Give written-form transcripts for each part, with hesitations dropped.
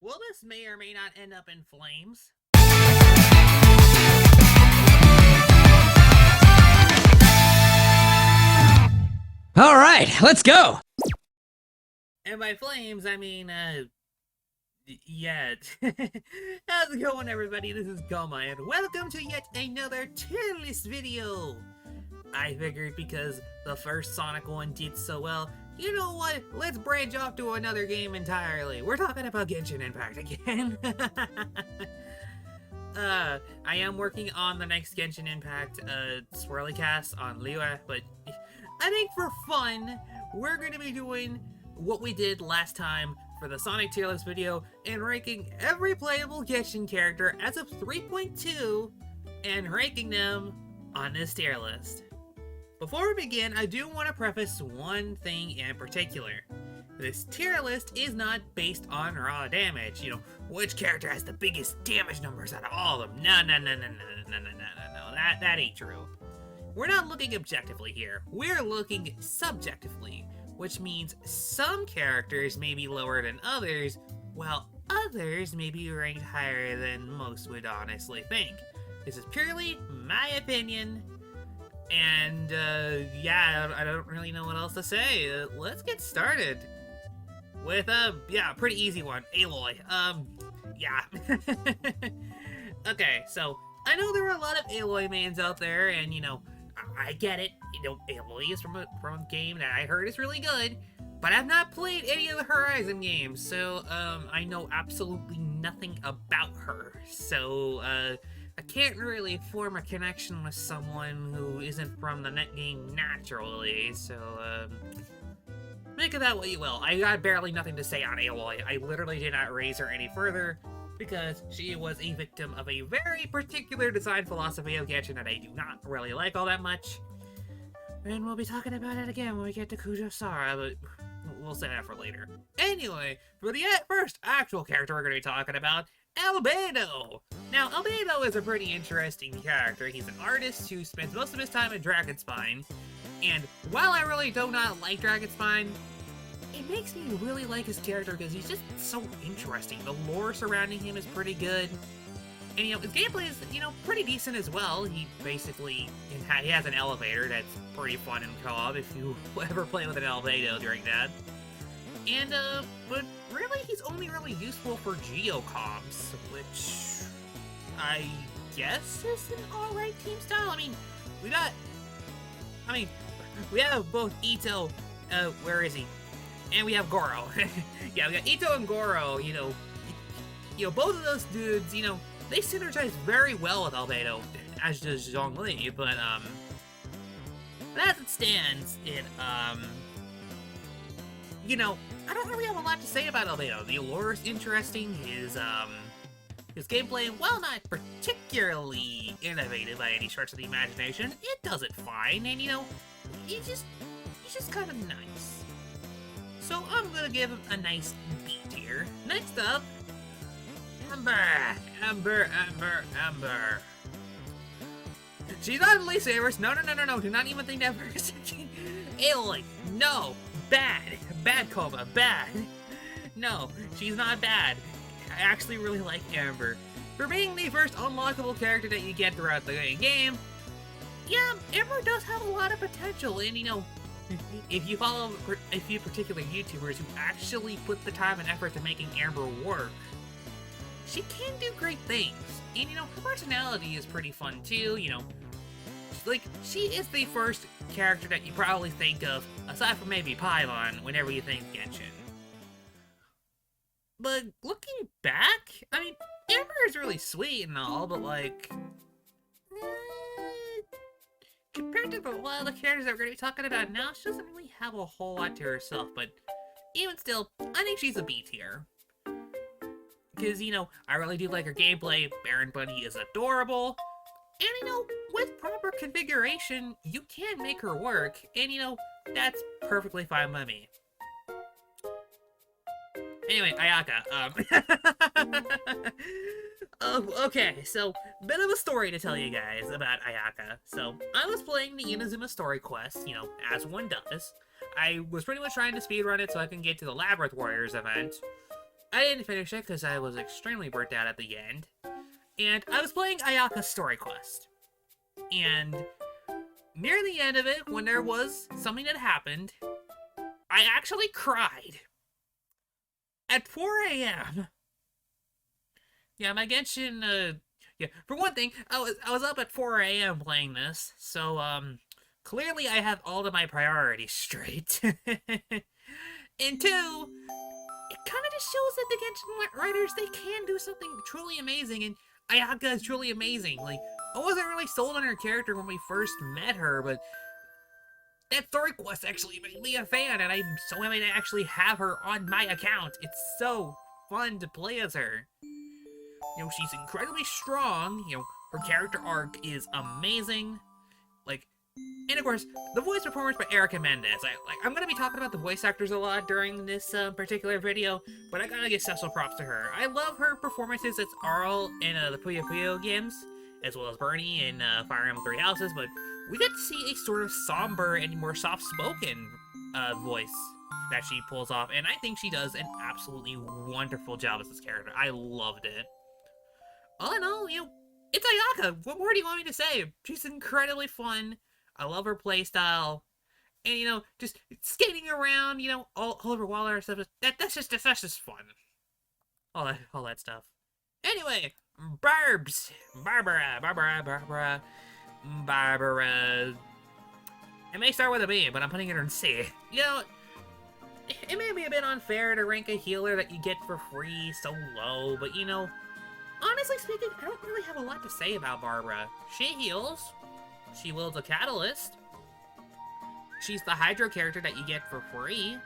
Well, this may or may not end up in flames. All right, let's go. And by flames, I mean, yeah. How's it going, everybody? This is Koma, and welcome to yet another tier list video. I figured because the first Sonic one did so well, you know what? Let's branch off to another game entirely. We're talking about Genshin Impact again. I am working on the next Genshin Impact swirly cast on Luma, but I think for fun, we're going to be doing what we did last time for the Sonic tier list video and ranking every playable Genshin character as of 3.2 and ranking them on this tier list. Before we begin, I do want to preface one thing in particular. This tier list is not based on raw damage, you know, which character has the biggest damage numbers out of all of them. No, that ain't true. We're not looking objectively here, we're looking subjectively, which means some characters may be lower than others, while others may be ranked higher than most would honestly think. This is purely my opinion, and yeah, I don't really know what else to say. Let's get started with yeah, pretty easy one, Aloy. Yeah. Okay, so I know there are a lot of Aloy mains out there, and you know, I get it. You know, Aloy is from a game that I heard is really good, but I've not played any of the Horizon games, so I know absolutely nothing about her. So I can't really form a connection with someone who isn't from the net game naturally. So make of that what you will. I got barely nothing to say on Aloy. I literally did not raise her any further because she was a victim of a very particular design philosophy of Genshin that I do not really like all that much. And we'll be talking about it again when we get to Kujo-Sara, but we'll save that for later. Anyway, for the first actual character we're going to be talking about, Albedo! Now, Albedo is a pretty interesting character. He's an artist who spends most of his time in Dragonspine, and while I really do not like Dragonspine, it makes me really like his character because he's just so interesting. The lore surrounding him is pretty good. And, you know, his gameplay is, you know, pretty decent as well. He basically, he has an elevator that's pretty fun in co-op if you ever play with an Albedo during that. And, but really, he's only really useful for geocomms, which I guess is an alright team style. I mean, we have both Ito, where is he? And we have Goro. Yeah, we got Ito and Goro, you know, both of those dudes, you know, they synergize very well with Albedo, as does Zhongli, but, as it stands, you know, I don't really have a lot to say about Albedo. The lore is interesting, his gameplay, while not particularly innovative by any stretch of the imagination, it does it fine, and, you know, he's just kind of nice. So I'm gonna give him a nice B tier. Next up, Amber. She's not Elite Sabers. No, do not even think that for a second. Aloy, no, bad Koma, bad. No, she's not bad. I actually really like Amber. For being the first unlockable character that you get throughout the game, yeah, Amber does have a lot of potential, and you know, if you follow a few particular YouTubers who actually put the time and effort to making Amber work, she can do great things. And you know, her personality is pretty fun too, you know. Like, she is the first character that you probably think of, aside from maybe Paimon, whenever you think Genshin. But looking back, I mean, Amber is really sweet and all, but like, compared to a lot of the characters that we're going to be talking about now, she doesn't really have a whole lot to herself, but even still, I think she's a B tier. Because, you know, I really do like her gameplay, Baron Bunny is adorable, and, you know, with proper configuration, you can make her work, and, you know, that's perfectly fine by me. Anyway, Ayaka, okay, so, bit of a story to tell you guys about Ayaka. So, I was playing the Inazuma story quest, you know, as one does. I was pretty much trying to speedrun it so I can get to the Labyrinth Warriors event. I didn't finish it because I was extremely burnt out at the end. And I was playing Ayaka's story quest. And near the end of it, when there was something that happened, I actually cried. At 4 a.m. Yeah, my Genshin, yeah, for one thing, I was up at 4 a.m. playing this, so, clearly I have all of my priorities straight. And two, it kind of just shows that the Genshin writers, they can do something truly amazing, and Ayaka is truly amazing. Like, I wasn't really sold on her character when we first met her, but that story quest actually made me a fan, and I'm so happy to actually have her on my account. It's so fun to play as her. You know, she's incredibly strong. You know, her character arc is amazing. Like, and of course, the voice performance by Erica Mendez. I'm gonna be talking about the voice actors a lot during this particular video, but I gotta give special props to her. I love her performances as Arl in the Puyo Puyo games, as well as Bernie in Fire Emblem Three Houses, but we get to see a sort of somber and more soft-spoken voice that she pulls off, and I think she does an absolutely wonderful job as this character. I loved it. All in all, you know, it's Ayaka. What more do you want me to say? She's incredibly fun. I love her playstyle. And, you know, just skating around, you know, all over Waller and stuff. That's just fun. All that stuff. Anyway, Barbara. It may start with a B, but I'm putting it in C. You know, it may be a bit unfair to rank a healer that you get for free so low, but, you know, honestly speaking, I don't really have a lot to say about Barbara. She heals. She wields a catalyst. She's the Hydro character that you get for free.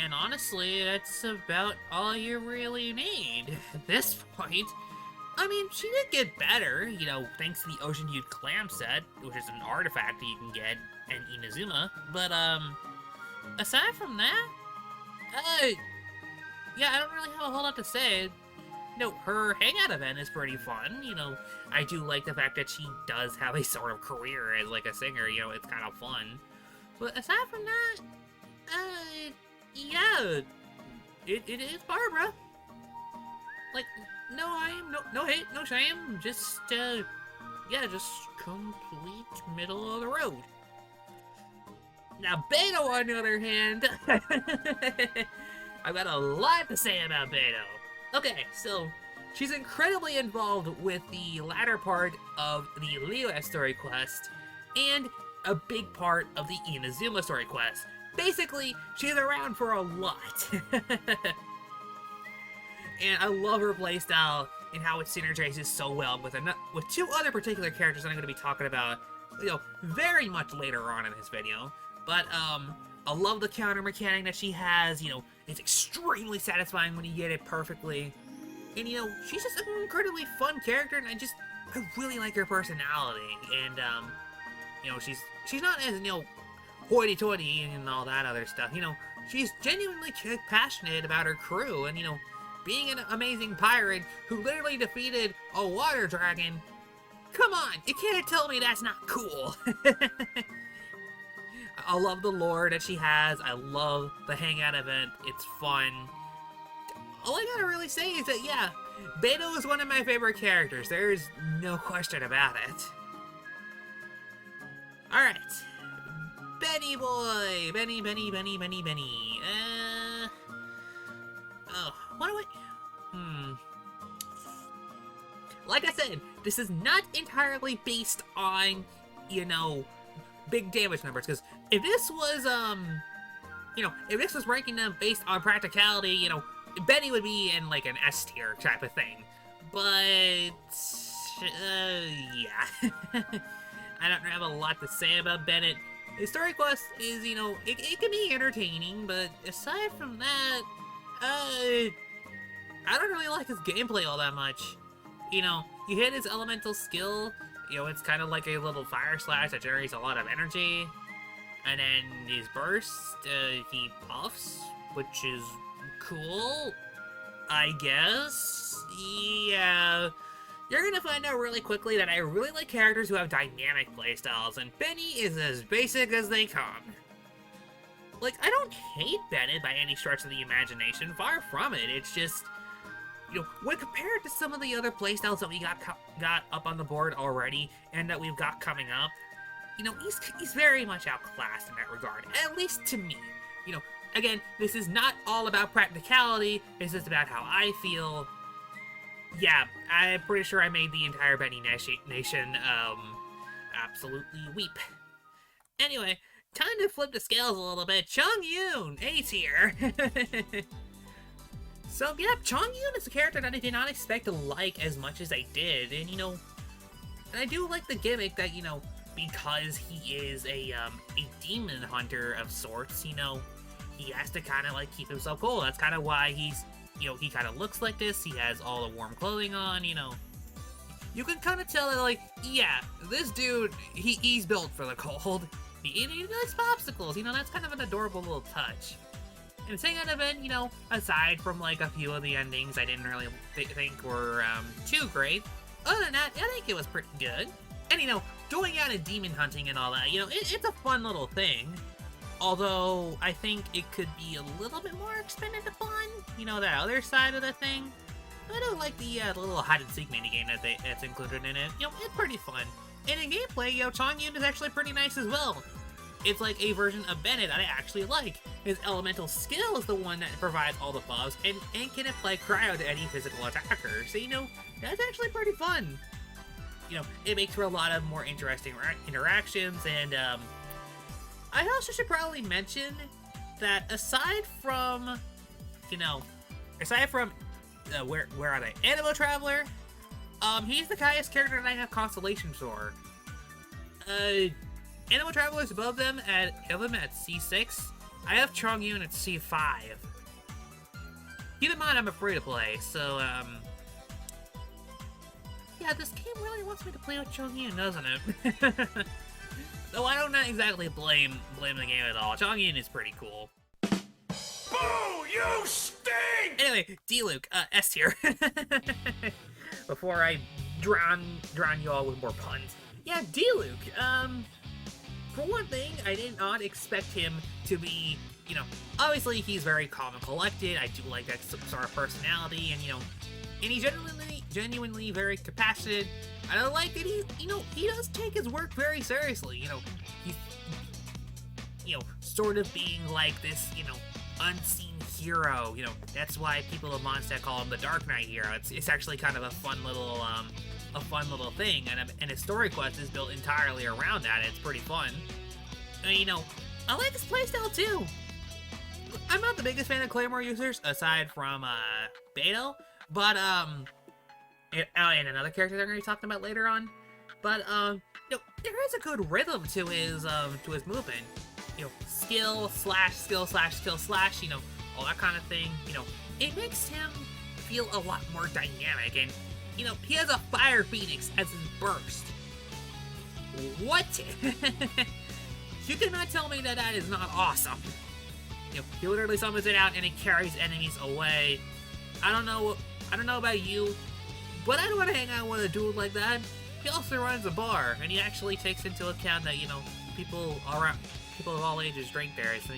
And honestly, that's about all you really need at this point. I mean, she did get better, you know, thanks to the Ocean Hued Clam set, which is an artifact that you can get in Inazuma. But, aside from that, yeah, I don't really have a whole lot to say. You know, her hangout event is pretty fun. You know, I do like the fact that she does have a sort of career as, like, a singer. You know, it's kind of fun. But aside from that, yeah, it is Barbara. Like, no hate, no shame. Just, yeah, just complete middle of the road. Now, Beto, on the other hand, I've got a lot to say about Beto. Okay, so she's incredibly involved with the latter part of the Liyue story quest, and a big part of the Inazuma story quest. Basically, she's around for a lot. And I love her playstyle and how it synergizes so well with two other particular characters that I'm going to be talking about, you know, very much later on in this video. But, I love the counter mechanic that she has. You know, it's extremely satisfying when you get it perfectly. And, you know, she's just an incredibly fun character, and I really like her personality. And, you know, she's not as, you know, hoity-toity and all that other stuff. You know, she's genuinely passionate about her crew, and, you know, being an amazing pirate who literally defeated a water dragon. Come on, you can't tell me that's not cool. I love the lore that she has. I love the hangout event. It's fun. All I gotta really say is that, yeah, Beto is one of my favorite characters. There's no question about it. Alright. Benny boy! Benny. Oh, what do I... Like I said, this is not entirely based on, you know, big damage numbers, because if this was, you know, if this was ranking them based on practicality, you know, Benny would be in, like, an S tier type of thing. But, yeah. I don't have a lot to say about Bennett. His story quest is, you know, it can be entertaining, but aside from that, I don't really like his gameplay all that much. You know, you hit his elemental skill, you know, it's kind of like a little fire slash that generates a lot of energy. And then his burst, he puffs, which is cool, I guess. Yeah. You're gonna find out really quickly that I really like characters who have dynamic playstyles, and Benny is as basic as they come. like, I don't hate Bennett by any stretch of the imagination. Far from it. It's just, when compared to some of the other playstyles that we got up on the board already and that we've got coming up, he's very much outclassed in that regard, at least to me. Again, this is not all about practicality, it's just about how I feel. Yeah, I'm pretty sure I made the entire Benny Nation, absolutely weep. Anyway, time to flip the scales a little bit. Chung Yoon, A tier. So, yeah, Chung Yoon is a character that I did not expect to like as much as I did, and, and I do like the gimmick that, because he is a demon hunter of sorts, he has to kind of, keep himself cool. That's kind of why he's, he kind of looks like this. He has all the warm clothing on, You can kind of tell that, yeah, this dude, he's built for the cold. He likes popsicles, that's kind of an adorable little touch. And saying that event, aside from, a few of the endings I didn't really think were, too great, other than that, I think it was pretty good. And, going out and demon hunting and all that, it's a fun little thing. Although, I think it could be a little bit more expended upon, that other side of the thing. I do like the little hide-and-seek minigame that's included in it. It's pretty fun. And in gameplay, Chung Yoon is actually pretty nice as well. It's like a version of Bennett that I actually like. His elemental skill is the one that provides all the buffs and can apply cryo to any physical attacker. So, that's actually pretty fun. It makes for a lot of more interesting interactions, and, I also should probably mention that aside from, where are they? Animo Traveler, he's the highest character that I have constellations for. Animo Traveler is above them at C6. I have Chung Yoon at C5. Keep in mind, I'm a free-to-play, so, yeah, this game really wants me to play with Chung Yoon, doesn't it? Though I don't exactly blame the game at all. Chung Yoon is pretty cool. Boo! You stink! Anyway, Deluxe, S tier. Before I drown you all with more puns. Yeah, Deluxe, for one thing, I did not expect him to be, obviously he's very calm and collected. I do like that sort of personality, and, and he's genuinely very compassionate. And I like that he does take his work very seriously. He's, sort of being like this, unseen hero. That's why people of Mondstadt call him the Dark Knight hero. It's actually kind of a fun little thing, and his story quest is built entirely around that. It's pretty fun. And, I like his playstyle too. I'm not the biggest fan of Claymore users, aside from, Beto, but, and another character they're going to be talking about later on. But, there is a good rhythm to his movement. Skill slash, skill slash, skill slash, all that kind of thing. It makes him feel a lot more dynamic, and, he has a Fire Phoenix as his burst. What? You cannot tell me that is not awesome. He literally summons it out and it carries enemies away. I don't know about you, but I don't want to hang out with a dude like that. He also runs a bar, and he actually takes into account that, people of all ages drink there, so,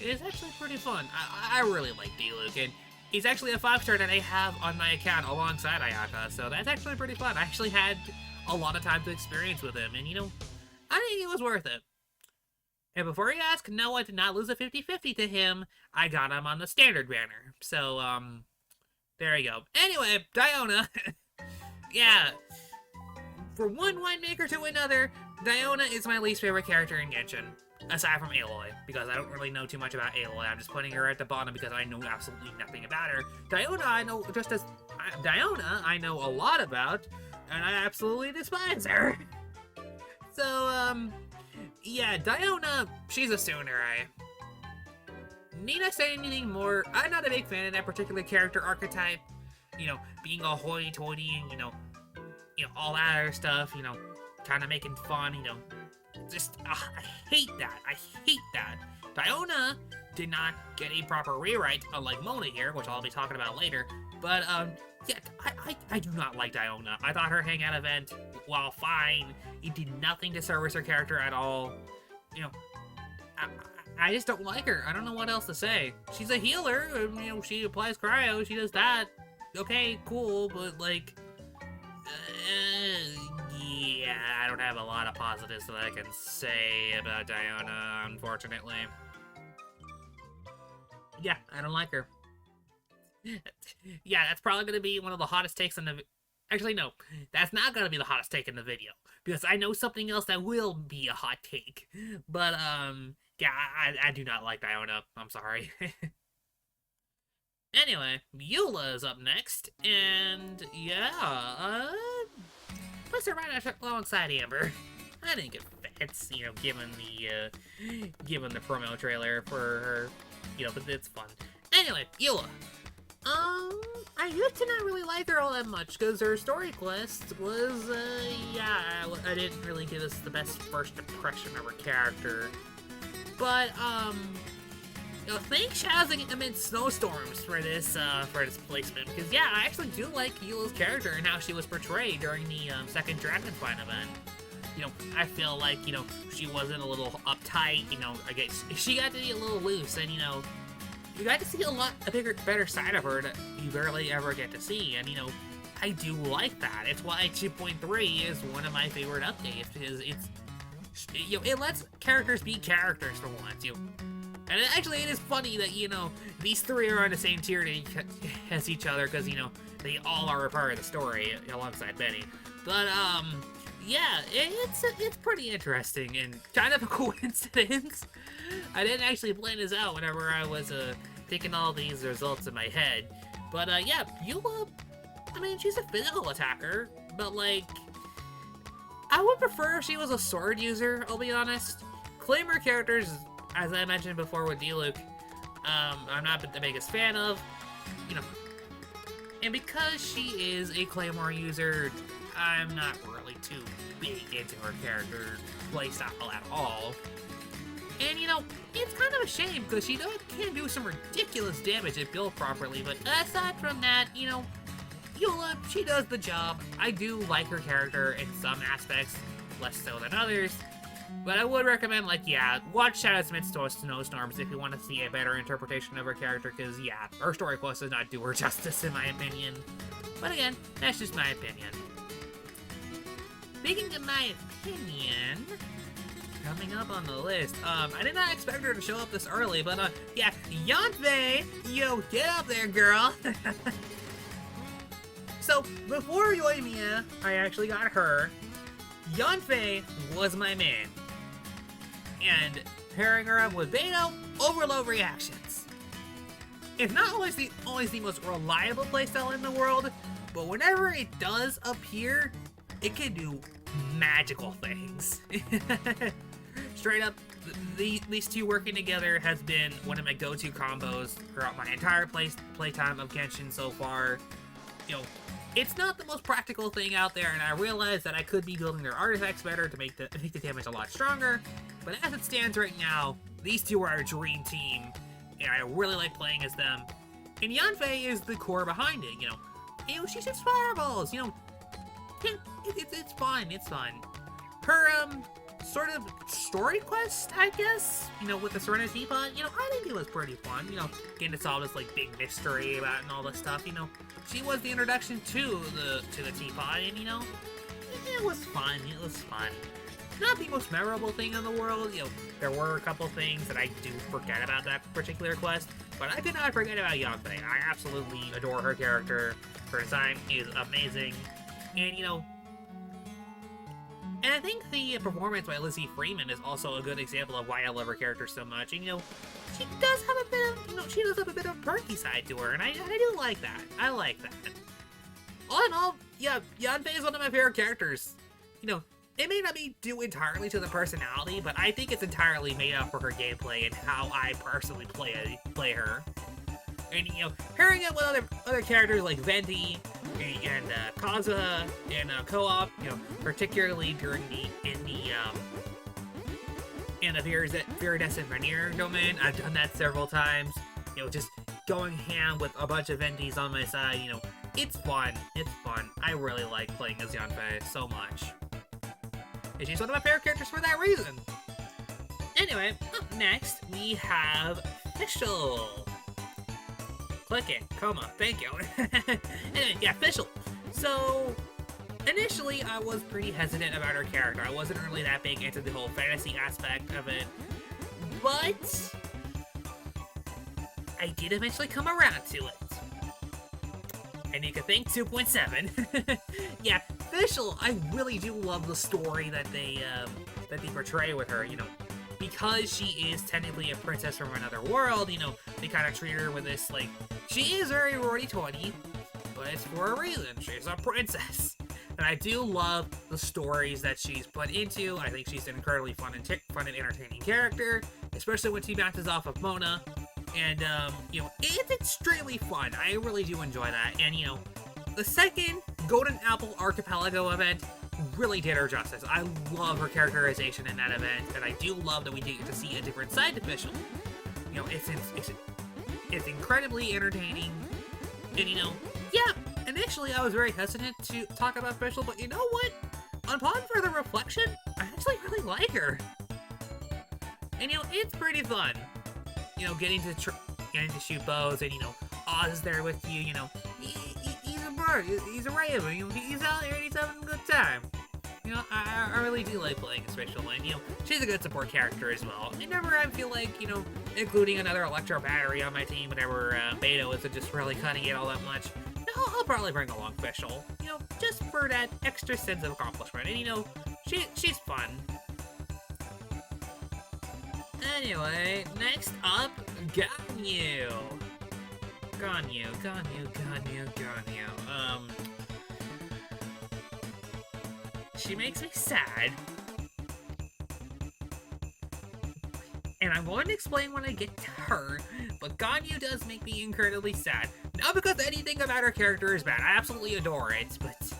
it's actually pretty fun. I really like Deluxe, and he's actually a 5-star that I have on my account alongside Ayaka, so that's actually pretty fun. I actually had a lot of time to experience with him, and, I think it was worth it. And before you ask, no, I did not lose a 50-50 to him. I got him on the standard banner. So, there you go. Anyway, Diona. Yeah. For one winemaker to another, Diona is my least favorite character in Genshin. Aside from Aloy, because I don't really know too much about Aloy. I'm just putting her at the bottom because I know absolutely nothing about her. Diona, I know I know a lot about, and I absolutely despise her. So, yeah, Diona, she's a Tsunare. Need I say anything more? I'm not a big fan of that particular character archetype. Being all hoity-toity and, all that other stuff, kind of making fun, just, I hate that. I hate that. Diona did not get a proper rewrite, unlike Mona here, which I'll be talking about later. But, yeah, I do not like Diona. I thought her hangout event, while fine, it did nothing to service her character at all. I just don't like her. I don't know what else to say. She's a healer, you know, she applies cryo, she does that. Okay, cool, but like, yeah, I don't have a lot of positives that I can say about Diona, unfortunately. Yeah, I don't like her. Yeah, that's probably going to be one of the hottest takes in the... Actually, no, that's not going to be the hottest take in the video, because I know something else that will be a hot take. But, yeah, I do not like Diona. I'm sorry. Anyway, Eula is up next, and yeah, puts her right alongside Amber. I think it fits, you know, given the promo trailer for her, you know, but it's fun. Anyway, Eula. I used to not really like her all that much, because her story quest was, yeah, I didn't really give us the best first impression of her character. But, you know, thank Shadows amid snowstorms for this placement, because, yeah, I actually do like Eula's character and how she was portrayed during the, second Dragonflight event. You know, I feel like, you know, she wasn't a little uptight, you know, I guess she got to be a little loose, and, you know, you got to see a better side of her that you barely ever get to see, and, you know, I do like that. It's why 2.3 is one of my favorite updates, because it's, you know, it lets characters be characters for once, you know. And actually, it is funny that, you know, these three are on the same tier as each other, because, you know, they all are a part of the story, alongside Benny. But, yeah, it's pretty interesting, and kind of a coincidence. I didn't actually plan this out whenever I was, thinking all these results in my head. But, yeah, Eula, I mean, she's a physical attacker, but, like, I would prefer if she was a sword user, I'll be honest. Claymore characters, as I mentioned before with Deluxe, I'm not the biggest fan of, you know. And because she is a Claymore user, I'm not really too big into her character playstyle at all. And, you know, it's kind of a shame, because she can do some ridiculous damage if built properly, but aside from that, you know, Eula, she does the job. I do like her character in some aspects, less so than others. But I would recommend, like, yeah, watch Shadows Amid Snowstorms if you want to see a better interpretation of her character, because, yeah, her story quest does not do her justice, in my opinion. But again, that's just my opinion. Speaking of my opinion, coming up on the list, I did not expect her to show up this early, but, yeah, Yanfei, yo, get up there, girl! So, before Yoimiya, I actually got her. Yanfei was my main. And pairing her up with Beto, overload reactions. It's not always the most reliable playstyle in the world, but whenever it does appear, it can do magical things. Straight up, these two working together has been one of my go-to combos throughout my entire playtime of Genshin so far. You know, it's not the most practical thing out there, and I realize that I could be building their artifacts better to make the damage a lot stronger, but as it stands right now, these two are a dream team, and I really like playing as them. And Yanfei is the core behind it, you know, she shoots fireballs, you know, it's fun, it's fun. Her, sort of story quest, I guess, you know, with the Serenity Teapot, you know, I think it was pretty fun, you know, getting to solve this, like, big mystery about and all this stuff, you know. She was the introduction to the teapot, and, you know, it was fun, Not the most memorable thing in the world, you know, there were a couple things that I do forget about that particular quest, but I could not forget about Yanfei. I absolutely adore her character. Her design is amazing, and, you know, and I think the performance by Lizzie Freeman is also a good example of why I love her character so much. And, you know, she does have a bit of, you know, she does have a bit of perky side to her, and I do like that. I like that. All in all, yeah, Yanfei is one of my favorite characters. You know, it may not be due entirely to the personality, but I think it's entirely made up for her gameplay and how I personally play her. And, you know, pairing it with other characters like Venti and Kazuha and Co-op, you know, particularly during in the Viridescent Veneer domain, I've done that several times. You know, just going ham with a bunch of Ventis on my side, you know, it's fun. It's fun. I really like playing as Yanfei so much. And she's one of my favorite characters for that reason. Anyway, up next, we have Fischl. Click it. Koma. Thank you. Anyway, yeah, Fischl. So, initially, I was pretty hesitant about her character. I wasn't really that big into the whole fantasy aspect of it. But I did eventually come around to it. And you can thank 2.7. Yeah, Fischl, I really do love the story that they portray with her, you know. Because she is technically a princess from another world, you know, they kind of treat her with this, like, she is very roity-toity, but it's for a reason. She's a princess. And I do love the stories that she's put into. I think she's an incredibly fun and entertaining character, especially when she bounces off of Mona. And, you know, it's extremely fun. I really do enjoy that. And, you know, the second Golden Apple Archipelago event really did her justice. I love her characterization in that event, and I do love that we get to see a different side to Fischl. You know, it's incredibly entertaining, and you know, yeah, initially I was very hesitant to talk about Fischl, but you know what? Upon further reflection, I actually really like her. And you know, it's pretty fun. You know, getting to shoot bows, and you know, Oz is there with you. You know, he's a bird, he's a raven. You know, he's out there and he's having a good time. You know, I really do like playing as Fischl, and you know, she's a good support character as well. Whenever I feel like, you know, including another Electro Battery on my team, whenever Beta isn't just really cutting it all that much, I'll probably bring along Fischl. You know, just for that extra sense of accomplishment. And you know, she's fun. Anyway, next up, Ganyu. She makes me sad. And I'm going to explain when I get to her, but Ganyu does make me incredibly sad. Not because anything about her character is bad. I absolutely adore it, but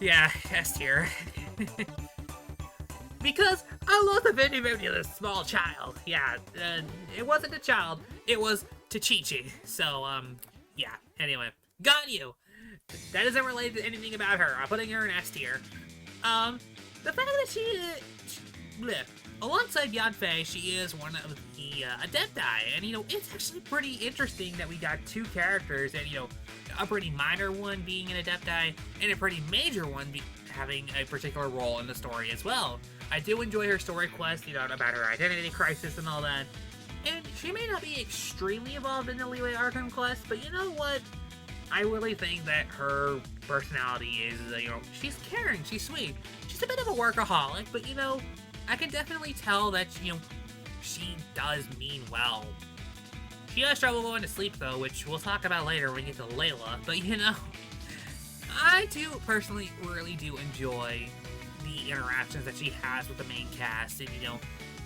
yeah, S tier. Because I love the video of this small child. Yeah, it wasn't a child, it was Tachichi. So, yeah, anyway. Ganyu! That isn't related to anything about her. I'm putting her in S tier. The fact that she alongside Yanfei, she is one of the Adepti, and you know, it's actually pretty interesting that we got two characters, and you know, a pretty minor one being an Adepti, and a pretty major one having a particular role in the story as well. I do enjoy her story quest, you know, about her identity crisis and all that, and she may not be extremely involved in the Leeway Arkham quest, but you know what? I really think that her personality is, you know, she's caring, she's sweet. She's a bit of a workaholic, but you know, I can definitely tell that, you know, she does mean well. She does trouble going to sleep though, which we'll talk about later when we get to Layla, but you know, I do personally really do enjoy the interactions that she has with the main cast, and you know,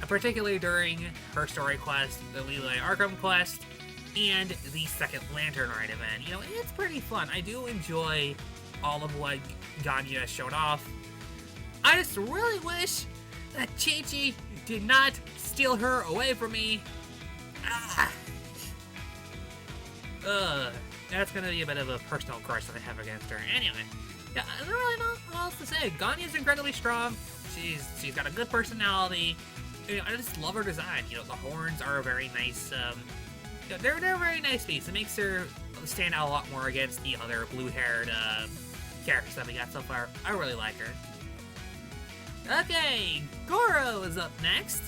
particularly during her story quest, the Leeway Arkham quest, and the second Lantern Ride event. You know, it's pretty fun. I do enjoy all of what Ganyu has shown off. I just really wish that Chi-Chi did not steal her away from me. That's gonna be a bit of a personal grudge that I have against her. Anyway, yeah, I don't really know what else to say. Ganyu's incredibly strong. She's got a good personality. You know, I just love her design. You know, the horns are a very nice, you know, they're a very nice piece. It makes her stand out a lot more against the other blue-haired characters that we got so far. I really like her. Okay, Goro is up next.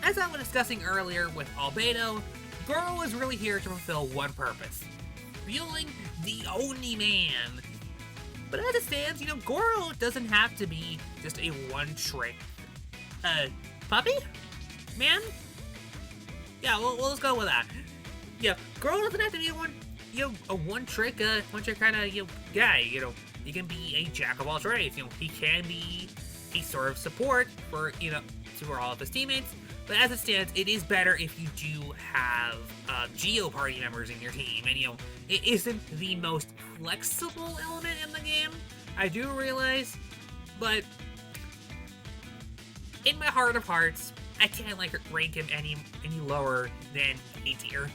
As I was discussing earlier with Albedo, Goro is really here to fulfill one purpose: fueling the Oni Man. But as it stands, you know, Goro doesn't have to be just a one-trick puppy? Man? Yeah, well, let's go with that. Yeah, Goro doesn't have to be a one-trick kind of, you know, guy. You know, he can be a jack of all trades. You know, he can be a sort of support for, you know, for all of his teammates. But as it stands, it is better if you do have Geo party members in your team. And, you know, it isn't the most flexible element in the game, I do realize, but in my heart of hearts, I can't rank him any lower than A tier,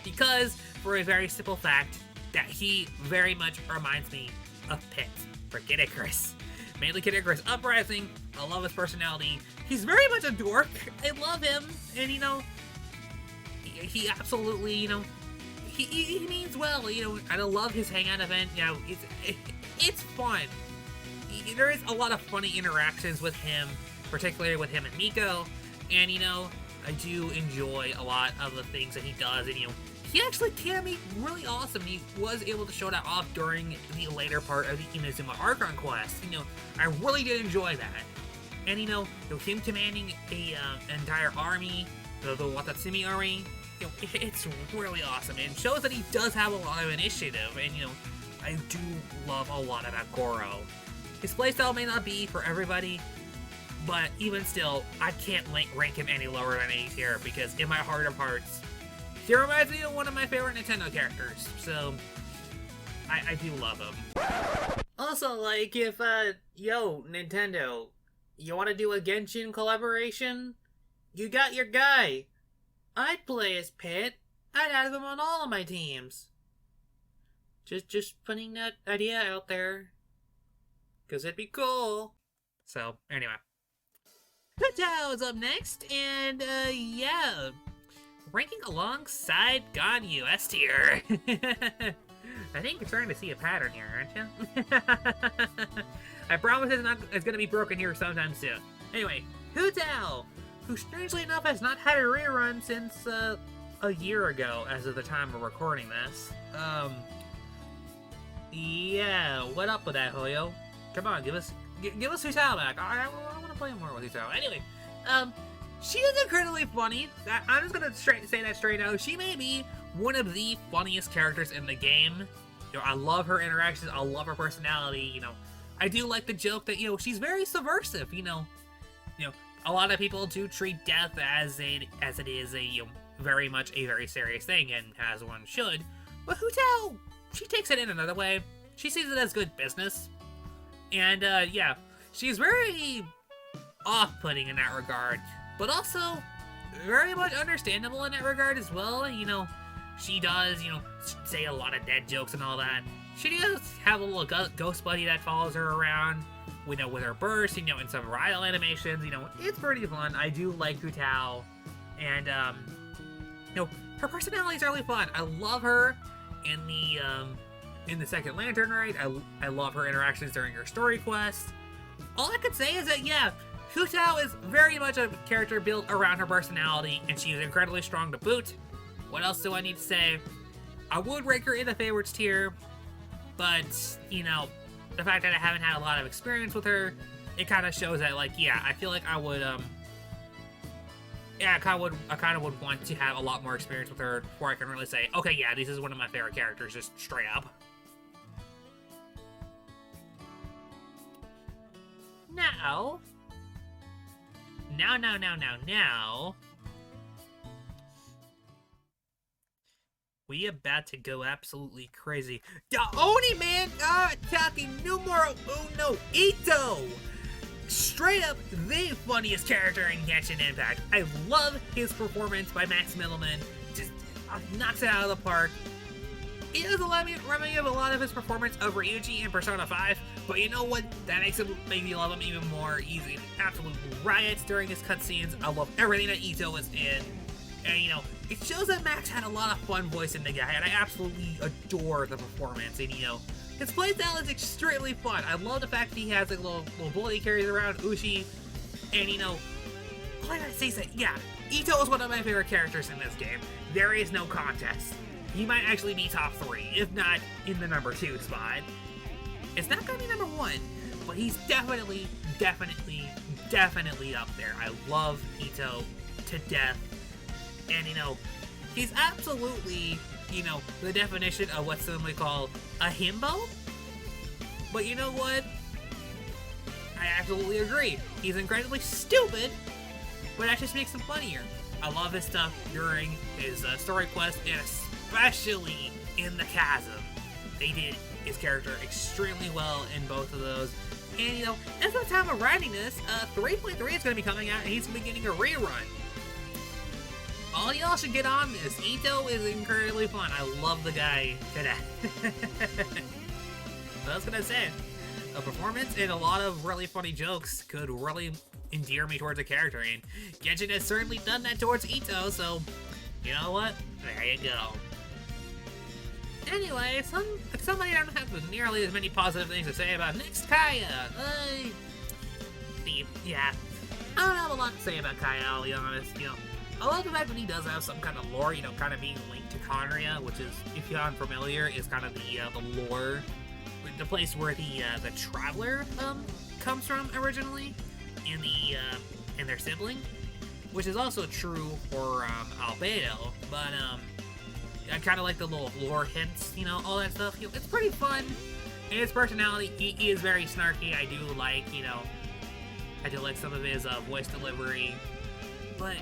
because for a very simple fact that he very much reminds me of Pit. Forget it, Chris. Mainly Category's Uprising. I love his personality. He's very much a dork. I love him. And, you know, he absolutely, you know, he means well, you know. I love his hangout event. You know, it's fun. There is a lot of funny interactions with him, particularly with him and Miko. And, you know, I do enjoy a lot of the things that he does. And, you know, he actually can be really awesome. He was able to show that off during the later part of the Inazuma Archon quest. You know, I really did enjoy that. And, you know, him commanding a entire army, the Watatsumi army, you know, it's really awesome. And shows that he does have a lot of initiative. And, you know, I do love a lot about Goro. His playstyle may not be for everybody, but even still, I can't rank him any lower than A tier, because in my heart of hearts, he reminds me of one of my favorite Nintendo characters, so I do love him. Also, like, if, yo, Nintendo, you want to do a Genshin collaboration? You got your guy. I'd play as Pit. I'd have him on all of my teams. Just putting that idea out there, because it'd be cool. So, anyway. Hutao is up next, and, yeah. Ranking alongside Ganyu, S tier. I think you're starting to see a pattern here, aren't you? I promise it's gonna be broken here sometime soon. Anyway, Hutao, who strangely enough has not had a rerun since, a year ago, as of the time of recording this. Yeah, what up with that, Hoyo? Come on, give us Hutao back. I want to play more with Hutao. Anyway, she is incredibly funny. I'm just gonna say that straight out. She may be one of the funniest characters in the game. You know, I love her interactions. I love her personality. You know, I do like the joke that, you know, she's very subversive. You know, a lot of people do treat death as it is a, you know, very much a very serious thing, and as one should. But Hutao, she takes it in another way. She sees it as good business. And, yeah, she's very off-putting in that regard, but also very much understandable in that regard as well. You know, she does, you know, say a lot of dead jokes and all that. She does have a little ghost buddy that follows her around, you know, with her burst, you know, and some of her idle animations. You know, it's pretty fun. I do like Hutao, and, you know, her personality is really fun. I love her in the Second Lantern Raid. I love her interactions during her story quest. All I could say is that, yeah, Hutao is very much a character built around her personality, and she is incredibly strong to boot. What else do I need to say? I would rank her in the favorites tier, but, you know, the fact that I haven't had a lot of experience with her, it kind of shows that, like, yeah, I feel like I would, yeah, I kind of would want to have a lot more experience with her before I can really say, okay, yeah, this is one of my favorite characters, just straight up. Now, we about to go absolutely crazy. The Oni man, talking numero uno, Ito! Straight up the funniest character in Genshin Impact. I love his performance by Max Middleman. Just knocks it out of the park. He does remind me of a lot of his performance of Ryuji in Persona 5, but you know what? That makes me love him even more. He's in absolute riots during his cutscenes. I love everything that Ito was in. And, you know, it shows that Max had a lot of fun voicing the guy, and I absolutely adore the performance. And, you know, his playstyle is extremely fun. I love the fact that he has a little bullet he carries around, Ushi. And, you know, all I gotta say is that, yeah, Ito is one of my favorite characters in this game. There is no contest. He might actually be top 3, if not in the number 2 spot. It's not gonna be number 1, but he's definitely up there. I love Ito to death. And, you know, he's absolutely, you know, the definition of what some would call a himbo. But you know what? I absolutely agree. He's incredibly stupid, but that just makes him funnier. I love his stuff during his story quest, and especially in the Chasm. They did his character extremely well in both of those. And, you know, at the time of writing this, 3.3 is going to be coming out, and he's going to be getting a rerun. All y'all should get on this. Ito is incredibly fun. I love the guy to death. What else can I say? a performance and a lot of really funny jokes could really endear me towards the character, and Genshin has certainly done that towards Ito, so you know what? There you go. Anyway, somebody I don't have nearly as many positive things to say about next Kaya. Yeah, I don't have a lot to say about Kaya, I'll be honest. You know, I love the fact that he does have some kind of lore, you know, kind of being linked to Conria, which is, if you're unfamiliar, is kind of the lore, the place where the Traveler comes from originally, and their sibling, which is also true for Albedo, but I kind of like the little lore hints, you know, all that stuff. You know, it's pretty fun. And his personality, he is very snarky. I do like, you know, some of his voice delivery, but I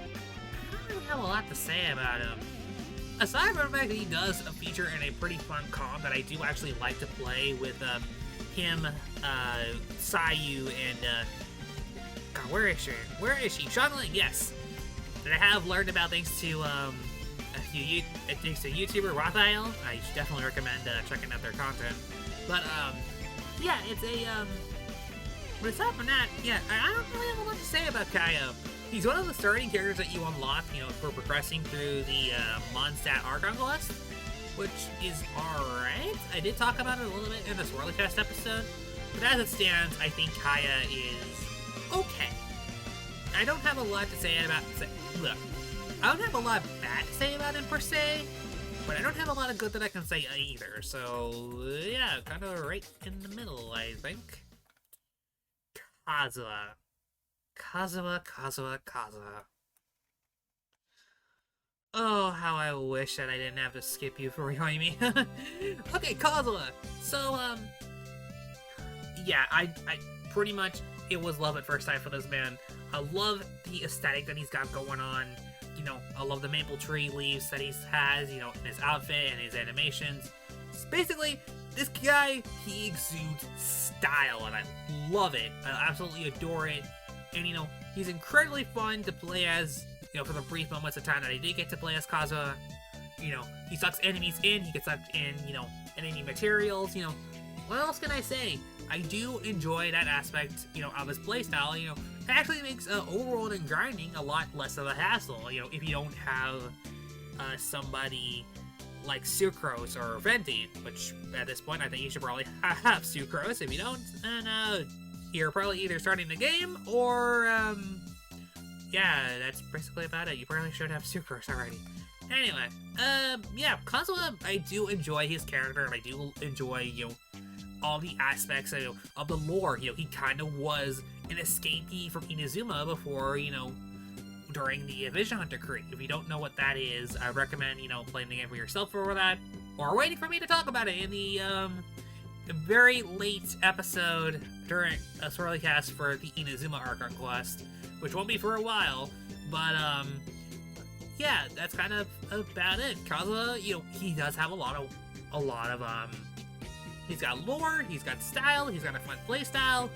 don't really have a lot to say about him. Aside from the fact that he does feature in a pretty fun comp that I do actually like to play with him, Sayu, and God, where is she? Where is she? Shanling, yes. That I have learned about thanks to YouTuber Raphael. I should definitely recommend checking out their content. But yeah, it's a but aside from that, yeah, I don't really have a lot to say about Kaya. He's one of the starting characters that you unlock, you know, for progressing through the Mondstadt Archon quest, which is alright. I did talk about it a little bit in the Swirlycast episode, but as it stands, I think Kaya is okay. I don't have a lot to say about. Look, I don't have a lot bad to say about him per se, but I don't have a lot of good that I can say either. So yeah, kind of right in the middle, I think. Kazuha. Oh, how I wish that I didn't have to skip you for Yoimi. Okay, Kazuha. So, yeah, I pretty much, it was love at first sight for this man. I love the aesthetic that he's got going on. You know, I love the maple tree leaves that he has, you know, in his outfit and his animations. Basically, this guy, he exudes style, and I love it. I absolutely adore it. And, you know, he's incredibly fun to play as, you know, for the brief moments of time that I did get to play as Kazuha. You know, he sucks enemies in, he gets sucked in, you know, enemy materials, you know. What else can I say? I do enjoy that aspect, you know, of his playstyle. You know, it actually makes overworld grinding a lot less of a hassle, you know, if you don't have somebody like Sucrose or Venti, which at this point I think you should probably have Sucrose. If you don't, then you're probably either starting the game or yeah, that's basically about it. You probably should have Sucrose already. Anyway, yeah, Kazuha, I do enjoy his character, and I do enjoy, you know, all the aspects of the lore. You know, he kind of was an escapee from Inazuma before, you know, during the Vision Hunter creep. If you don't know what that is, I recommend, you know, playing the game for yourself for that, or waiting for me to talk about it in the very late episode during a Swirlycast for the Inazuma Archon quest, which won't be for a while, but yeah, that's kind of about it. Kazuha, you know, he does have a lot of he's got lore, he's got style, he's got a fun play style.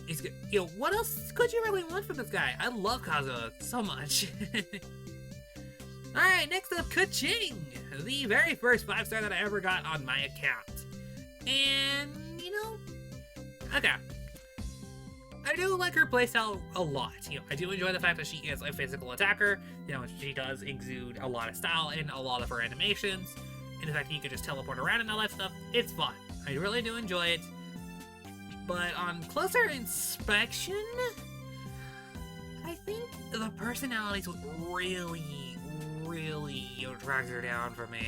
He's got, you know, what else could you really want from this guy? I love Kazuha so much. Alright, next up, Kaching, the very first 5-star that I ever got on my account. And, you know, okay. I do like her playstyle a lot. You know, I do enjoy the fact that she is a physical attacker. You know, she does exude a lot of style in a lot of her animations. And the fact that you can just teleport around and all that stuff, it's fun. I really do enjoy it. But on closer inspection, I think the personalities would really, you know, drag her down for me.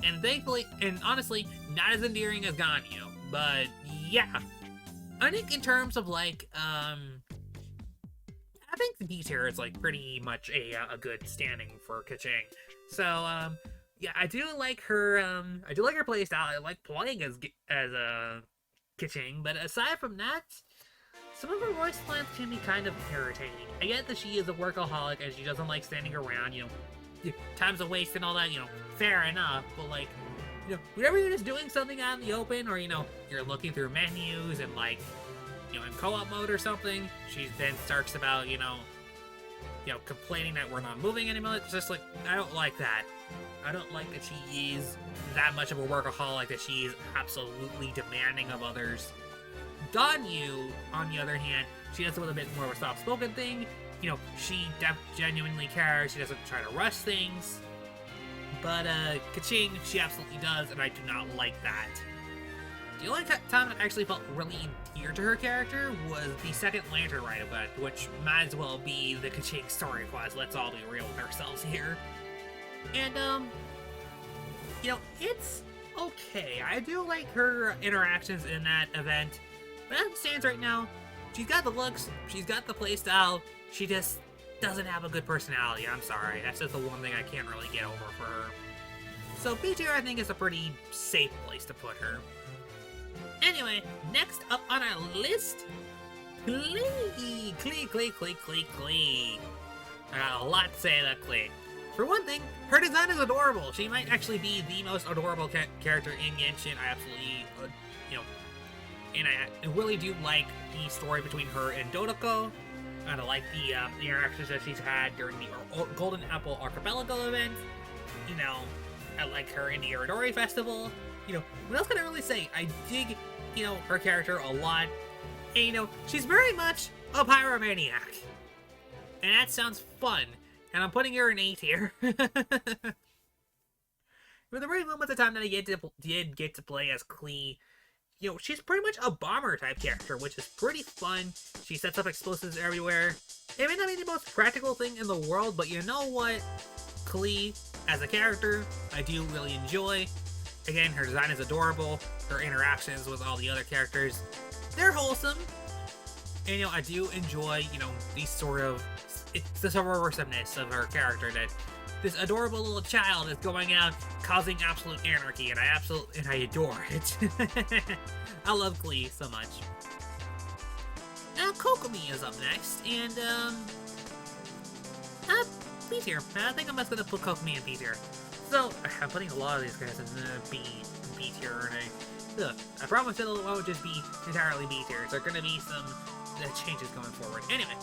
And thankfully, and honestly, not as endearing as Ganyu, but yeah. I think in terms of like, I think the B tier is like pretty much a good standing for Kaching. So, yeah, I do like her playstyle. I like playing as Kaching, but aside from that, some of her voice lines can be kind of irritating. I get that she is a workaholic and she doesn't like standing around, you know, time's a waste and all that, you know, fair enough, but like, you know, whenever you're just doing something out in the open, or, you know, you're looking through menus and, like, you know, in co-op mode or something, she then starts about, you know, complaining that we're not moving anymore. It's just like, I don't like that. I don't like that she is that much of a workaholic, that she is absolutely demanding of others. Danyu, on the other hand, she does a little bit more of a soft-spoken thing. She genuinely cares. She doesn't try to rush things. But Kaching, she absolutely does, and I do not like that. The only time that I actually felt really endeared to her character was the second Lantern Rite event, which might as well be the Kaching story quest. Let's all be real with ourselves here. And, it's okay. I do like her interactions in that event. But as it stands right now, she's got the looks, she's got the playstyle, she just doesn't have a good personality. I'm sorry. That's just the one thing I can't really get over for her. So B tier, I think, is a pretty safe place to put her. Anyway, next up on our list, Klee. Klee. I got a lot to say about Klee. For one thing, her design is adorable. She might actually be the most adorable character in Genshin. I absolutely, and I really do like the story between her and Dodoko. And I like the interactions that she's had during the Golden Apple Archipelago event. I like her in the Iridori Festival. What else can I really say? I dig, her character a lot. And, she's very much a pyromaniac. And that sounds fun. And I'm putting her in A tier. With the very moments of time that I did get to play as Klee, she's pretty much a bomber type character, which is pretty fun. She sets up explosives everywhere. It may not be the most practical thing in the world, but you know what? Klee, as a character, I do really enjoy. Again, her design is adorable. Her interactions with all the other characters, they're wholesome. And, I do enjoy, these sort of, it's the subversiveness of her character, that this adorable little child is going out causing absolute anarchy, and I adore it. I love Klee so much. Now, Kokomi is up next, and, B tier. I think I'm just gonna put Kokomi in B tier. So, I'm putting a lot of these guys in B tier, and I promise it won't just be entirely B tier. There are gonna be some changes going forward. Anyway,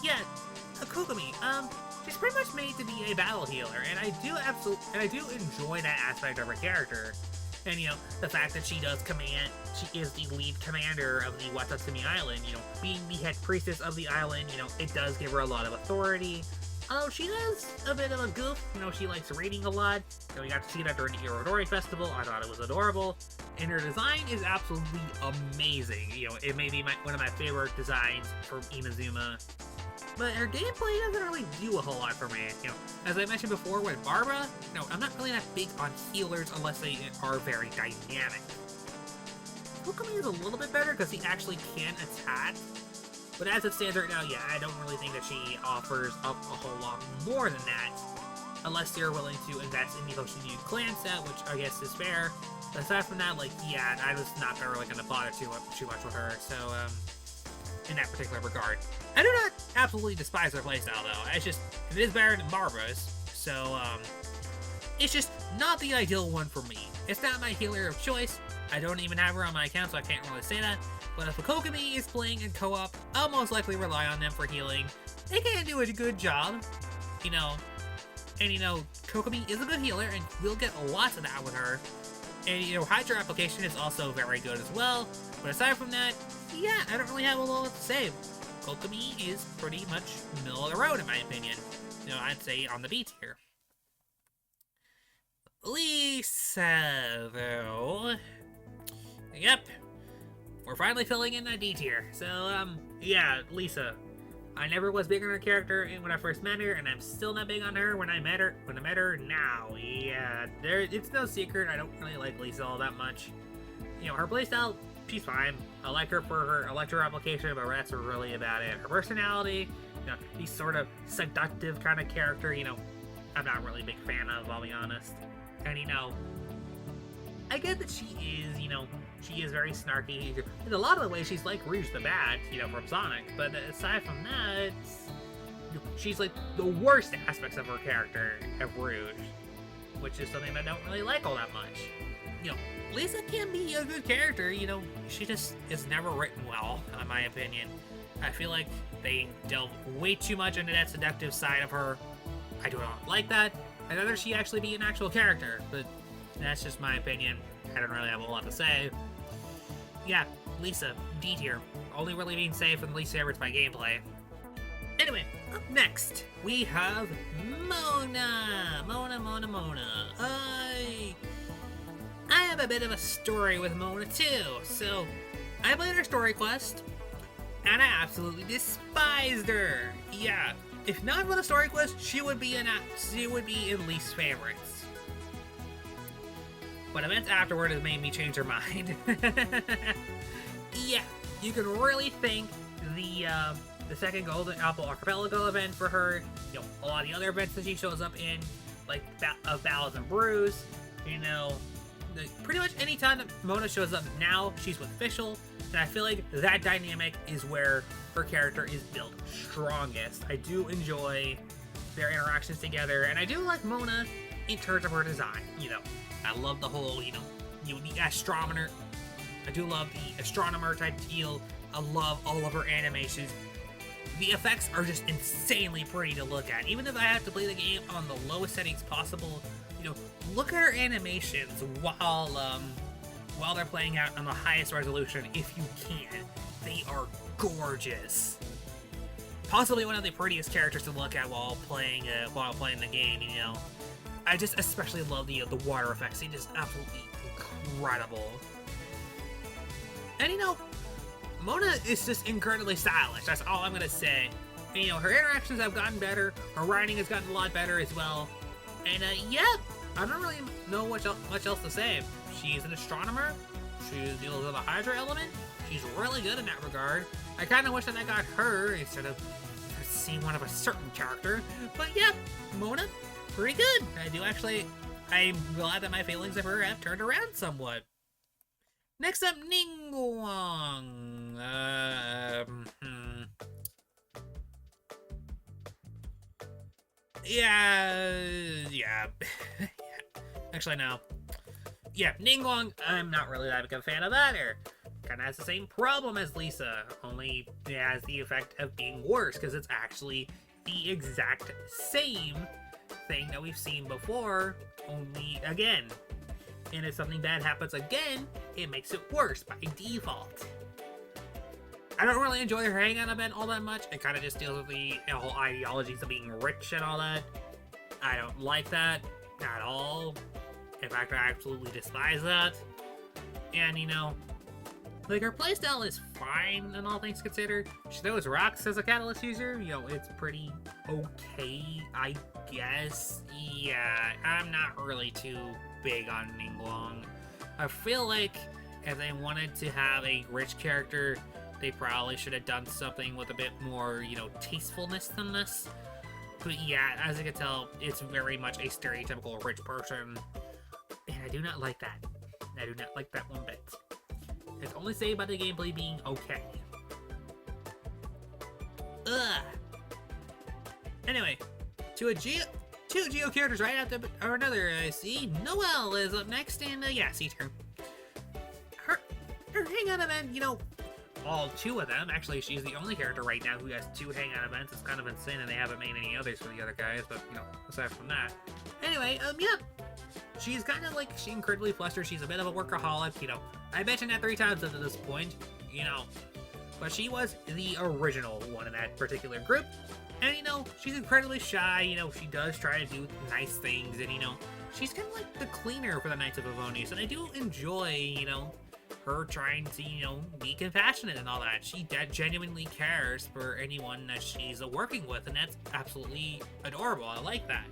yeah, Kokomi, she's pretty much made to be a battle healer, and I do enjoy that aspect of her character. And, the fact that she does command, she is the lead commander of the Watatsumi Island, being the head priestess of the island, it does give her a lot of authority. Although she does a bit of a goof, she likes reading a lot. We got to see that during the Irodori Festival. I thought it was adorable. And her design is absolutely amazing. It may be one of my favorite designs from Inazuma. But her gameplay doesn't really do a whole lot for me. As I mentioned before with Barbara, I'm not really that big on healers unless they are very dynamic. Kokomi is a little bit better because he actually can attack. But as it stands right now, yeah, I don't really think that she offers up a whole lot more than that. Unless they're willing to invest in the new clan set, which I guess is fair. But aside from that, yeah, I was not really going to bother too much with her. So, in that particular regard. I do not absolutely despise her playstyle, though. It's just, it is better than Barbara's. So, it's just not the ideal one for me. It's not my healer of choice. I don't even have her on my account, so I can't really say that. But if a Kokomi is playing in co-op, I'll most likely rely on them for healing. They can do a good job, And, Kokomi is a good healer, and we'll get lots of that with her. And, Hydra application is also very good as well. But aside from that, yeah, I don't really have a lot to say. Kokomi is pretty much middle of the road, in my opinion. I'd say on the B tier. Lisa, though. Yep. We're finally filling in that D tier. So, yeah, Lisa. I never was big on her character when I first met her, and I'm still not big on her when I met her now. Yeah, it's no secret, I don't really like Lisa all that much. Her playstyle, she's fine. I like her for her Electro application, but that's really about it. Her personality, the sort of seductive kind of character, I'm not really a big fan of, I'll be honest. And, I get that she is, she is very snarky. In a lot of the ways, she's like Rouge the Bat, from Sonic. But aside from that, she's like the worst aspects of her character of Rouge, which is something I don't really like all that much. Lisa can be a good character, she just is never written well, in my opinion. I feel like they delve way too much into that seductive side of her. I do not like that. I'd rather she actually be an actual character, but that's just my opinion. I don't really have a lot to say. Yeah, Lisa, D tier. Only really being safe and least favorites by gameplay. Anyway, up next, we have Mona. Mona. I have a bit of a story with Mona too. So, I played her story quest, and I absolutely despised her. Yeah, if not for the story quest, she would be in least favorites. But events afterward has made me change her mind. Yeah, you can really thank the second Golden Apple Archipelago event for her. You know, a lot of the other events that she shows up in, like Battles and Brews. You know, pretty much any time that Mona shows up now, she's with Fischl, and I feel like that dynamic is where her character is built strongest. I do enjoy their interactions together, and I do like Mona in terms of her design. You know, I love the whole, the astronomer. I do love the astronomer type deal. I love all of her animations. The effects are just insanely pretty to look at. Even if I have to play the game on the lowest settings possible, look at her animations while they're playing out on the highest resolution if you can. They are gorgeous. Possibly one of the prettiest characters to look at while playing the game. I just especially love the water effects. They're just absolutely incredible. And Mona is just incredibly stylish. That's all I'm gonna say. And, her interactions have gotten better. Her writing has gotten a lot better as well. And yeah, I don't really know much else to say. She's an astronomer. She deals with a Hydra element. She's really good in that regard. I kind of wish that I got her instead of seeing one of a certain character. But yeah, Mona, pretty good. I'm glad that my feelings of her have turned around somewhat. Next up, Ningguang. Yeah. Actually, no. Yeah, Ningguang, I'm not really that big of a fan of either. Kind of has the same problem as Lisa, only it has the effect of being worse, because it's actually the exact same thing that we've seen before, only again. And if something bad happens again, it makes it worse by default. I don't really enjoy her hangout event all that much. It kind of just deals with the whole ideologies of being rich and all that. I don't like that at all. In fact, I absolutely despise that. And, her playstyle is fine and all things considered. She throws rocks as a catalyst user. It's pretty okay, I guess. Yeah, I'm not really too big on Ningguang. I feel like if they wanted to have a rich character, they probably should have done something with a bit more, tastefulness than this. But yeah, as you can tell, it's very much a stereotypical rich person. And I do not like that. I do not like that one bit. It's only saved by the gameplay being okay. Ugh. Anyway, two Geo characters right after another. I see Noelle is up next, and yeah, C tier. Her hangout event, all two of them. Actually, she's the only character right now who has two hangout events. It's kind of insane, and they haven't made any others for the other guys. But aside from that, anyway, yeah. She's kind of she's incredibly flustered. She's a bit of a workaholic, I mentioned that 3 times up to this point, but she was the original one in that particular group. And, she's incredibly shy, she does try to do nice things, and, she's kind of like the cleaner for the Knights of Avonius. And I do enjoy, her trying to, be compassionate and all that. She genuinely cares for anyone that she's working with, and that's absolutely adorable. I like that.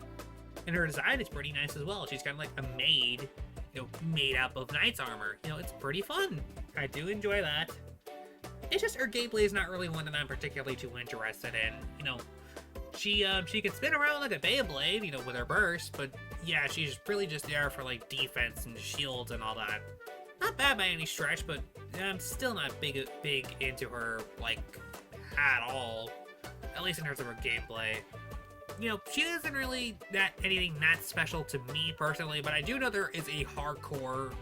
And her design is pretty nice as well. She's kind of like a maid, made up of knight's armor. It's pretty fun. I do enjoy that. It's just her gameplay is not really one that I'm particularly too interested in. She can spin around like a Beyblade, with her burst, but yeah, she's really just there for defense and shields and all that. Not bad by any stretch, but I'm still not big into her at all. At least in terms of her gameplay. She isn't really anything that special to me personally, but I do know there is a hardcore,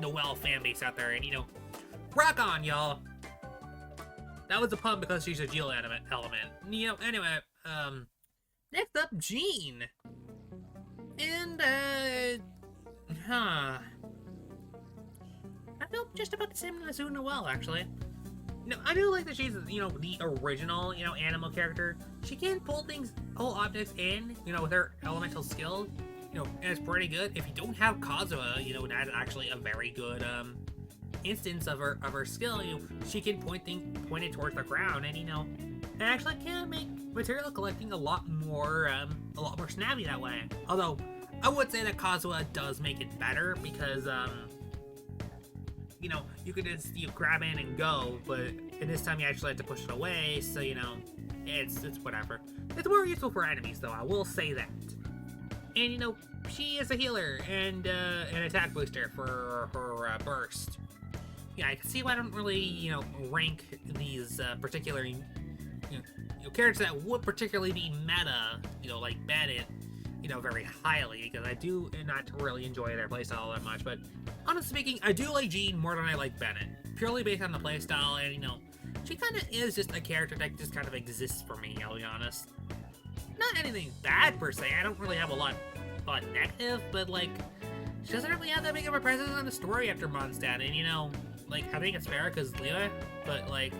Noelle fan base out there, and rock on, y'all. That was a pun because she's a Geo element. You know, anyway, next up, Jean. And, I feel just about the same as Noelle, actually. You know, I do like that she's, you know, the original, you know, animal character. She can pull things, pull objects in, you know, with her elemental skill. You know, and it's pretty good. If you don't have Kazuha, you know, that's actually a very good, instance of her skill. You know, she can point it towards the ground, and, you know, it actually can make material collecting a lot more snappy that way. Although, I would say that Kazuha does make it better because, you know, you could just, you grab in and go, but in this time you actually have to push it away, so, you know, it's whatever. It's more useful for enemies, though, I will say that. And, you know, she is a healer and an attack booster for her burst. Yeah, I can see why I don't really, you know, rank these particular, you know, characters that would particularly be meta, you know, like Bennett, you know, very highly, because I do not really enjoy their playstyle that much. But honestly speaking, I do like Jean more than I like Bennett, purely based on the playstyle, and, you know, she kind of is just a character that just kind of exists for me, I'll be honest. Not anything bad per se, I don't really have a lot of negative, but, like, she doesn't really have that big of a presence in the story after Mondstadt, and, you know, like, I think it's fair because Luma, but, like,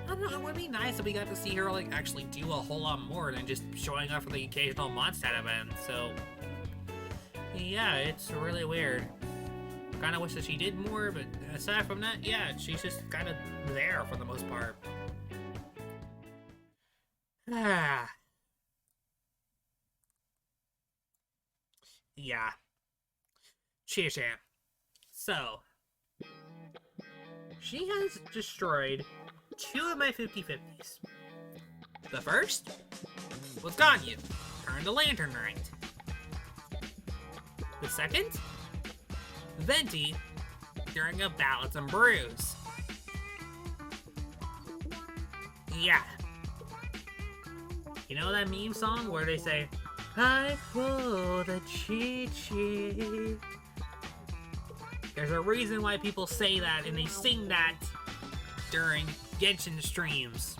I don't know, it would be nice if we got to see her, like, actually do a whole lot more than just showing up for the occasional Mondstadt event, so, yeah, it's really weird. Kind of wish that she did more, but aside from that, yeah, she's just kind of there for the most part. Ah. Yeah. Chi-Chi. So, she has destroyed 2 of my 50/50s. The first was Ganyu, turned to Lantern Knight. The second, Venti, during a Ballads and Brews. Yeah. You know that meme song where they say, "I for the Chi-Chi"? There's a reason why people say that, and they sing that during Genshin streams.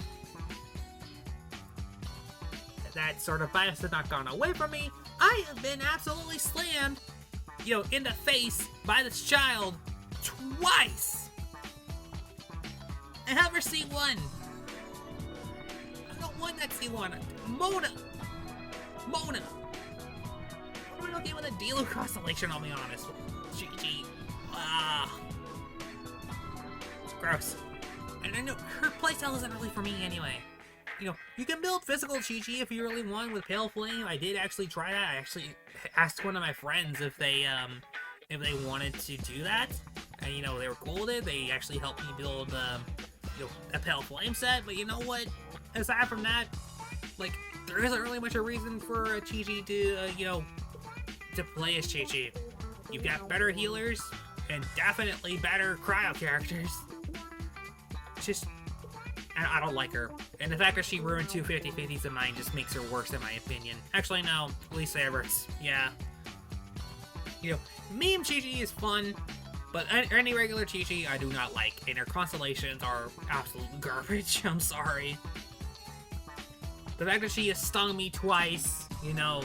That sort of bias has not gone away from me. I have been absolutely slammed, you know, in the face by this child twice. I never see one. I don't want that C1. Mona. I'm okay with a Deluxe constellation, I'll be honest. Chi-Chi. It's gross. And I know her playstyle isn't really for me anyway. You know, you can build physical Chi-Chi if you really want with Pale Flame. I did actually try that. I actually asked one of my friends if they wanted to do that. And, you know, they were cool with it. They actually helped me build, you know, a Pale Flame set. But you know what? Aside from that, like, there isn't really much a reason for a Chi-Chi to, you know, to play as Chi-Chi. You've got better healers and definitely better cryo characters. It's just, I don't like her. And the fact that she ruined 2 50/50s of mine just makes her worse in my opinion. Actually, no. Lisa Everts. Yeah. You know, meme Chi-Chi is fun, but any regular Chi-Chi I do not like. And her constellations are absolute garbage. I'm sorry. The fact that she has stung me twice, you know,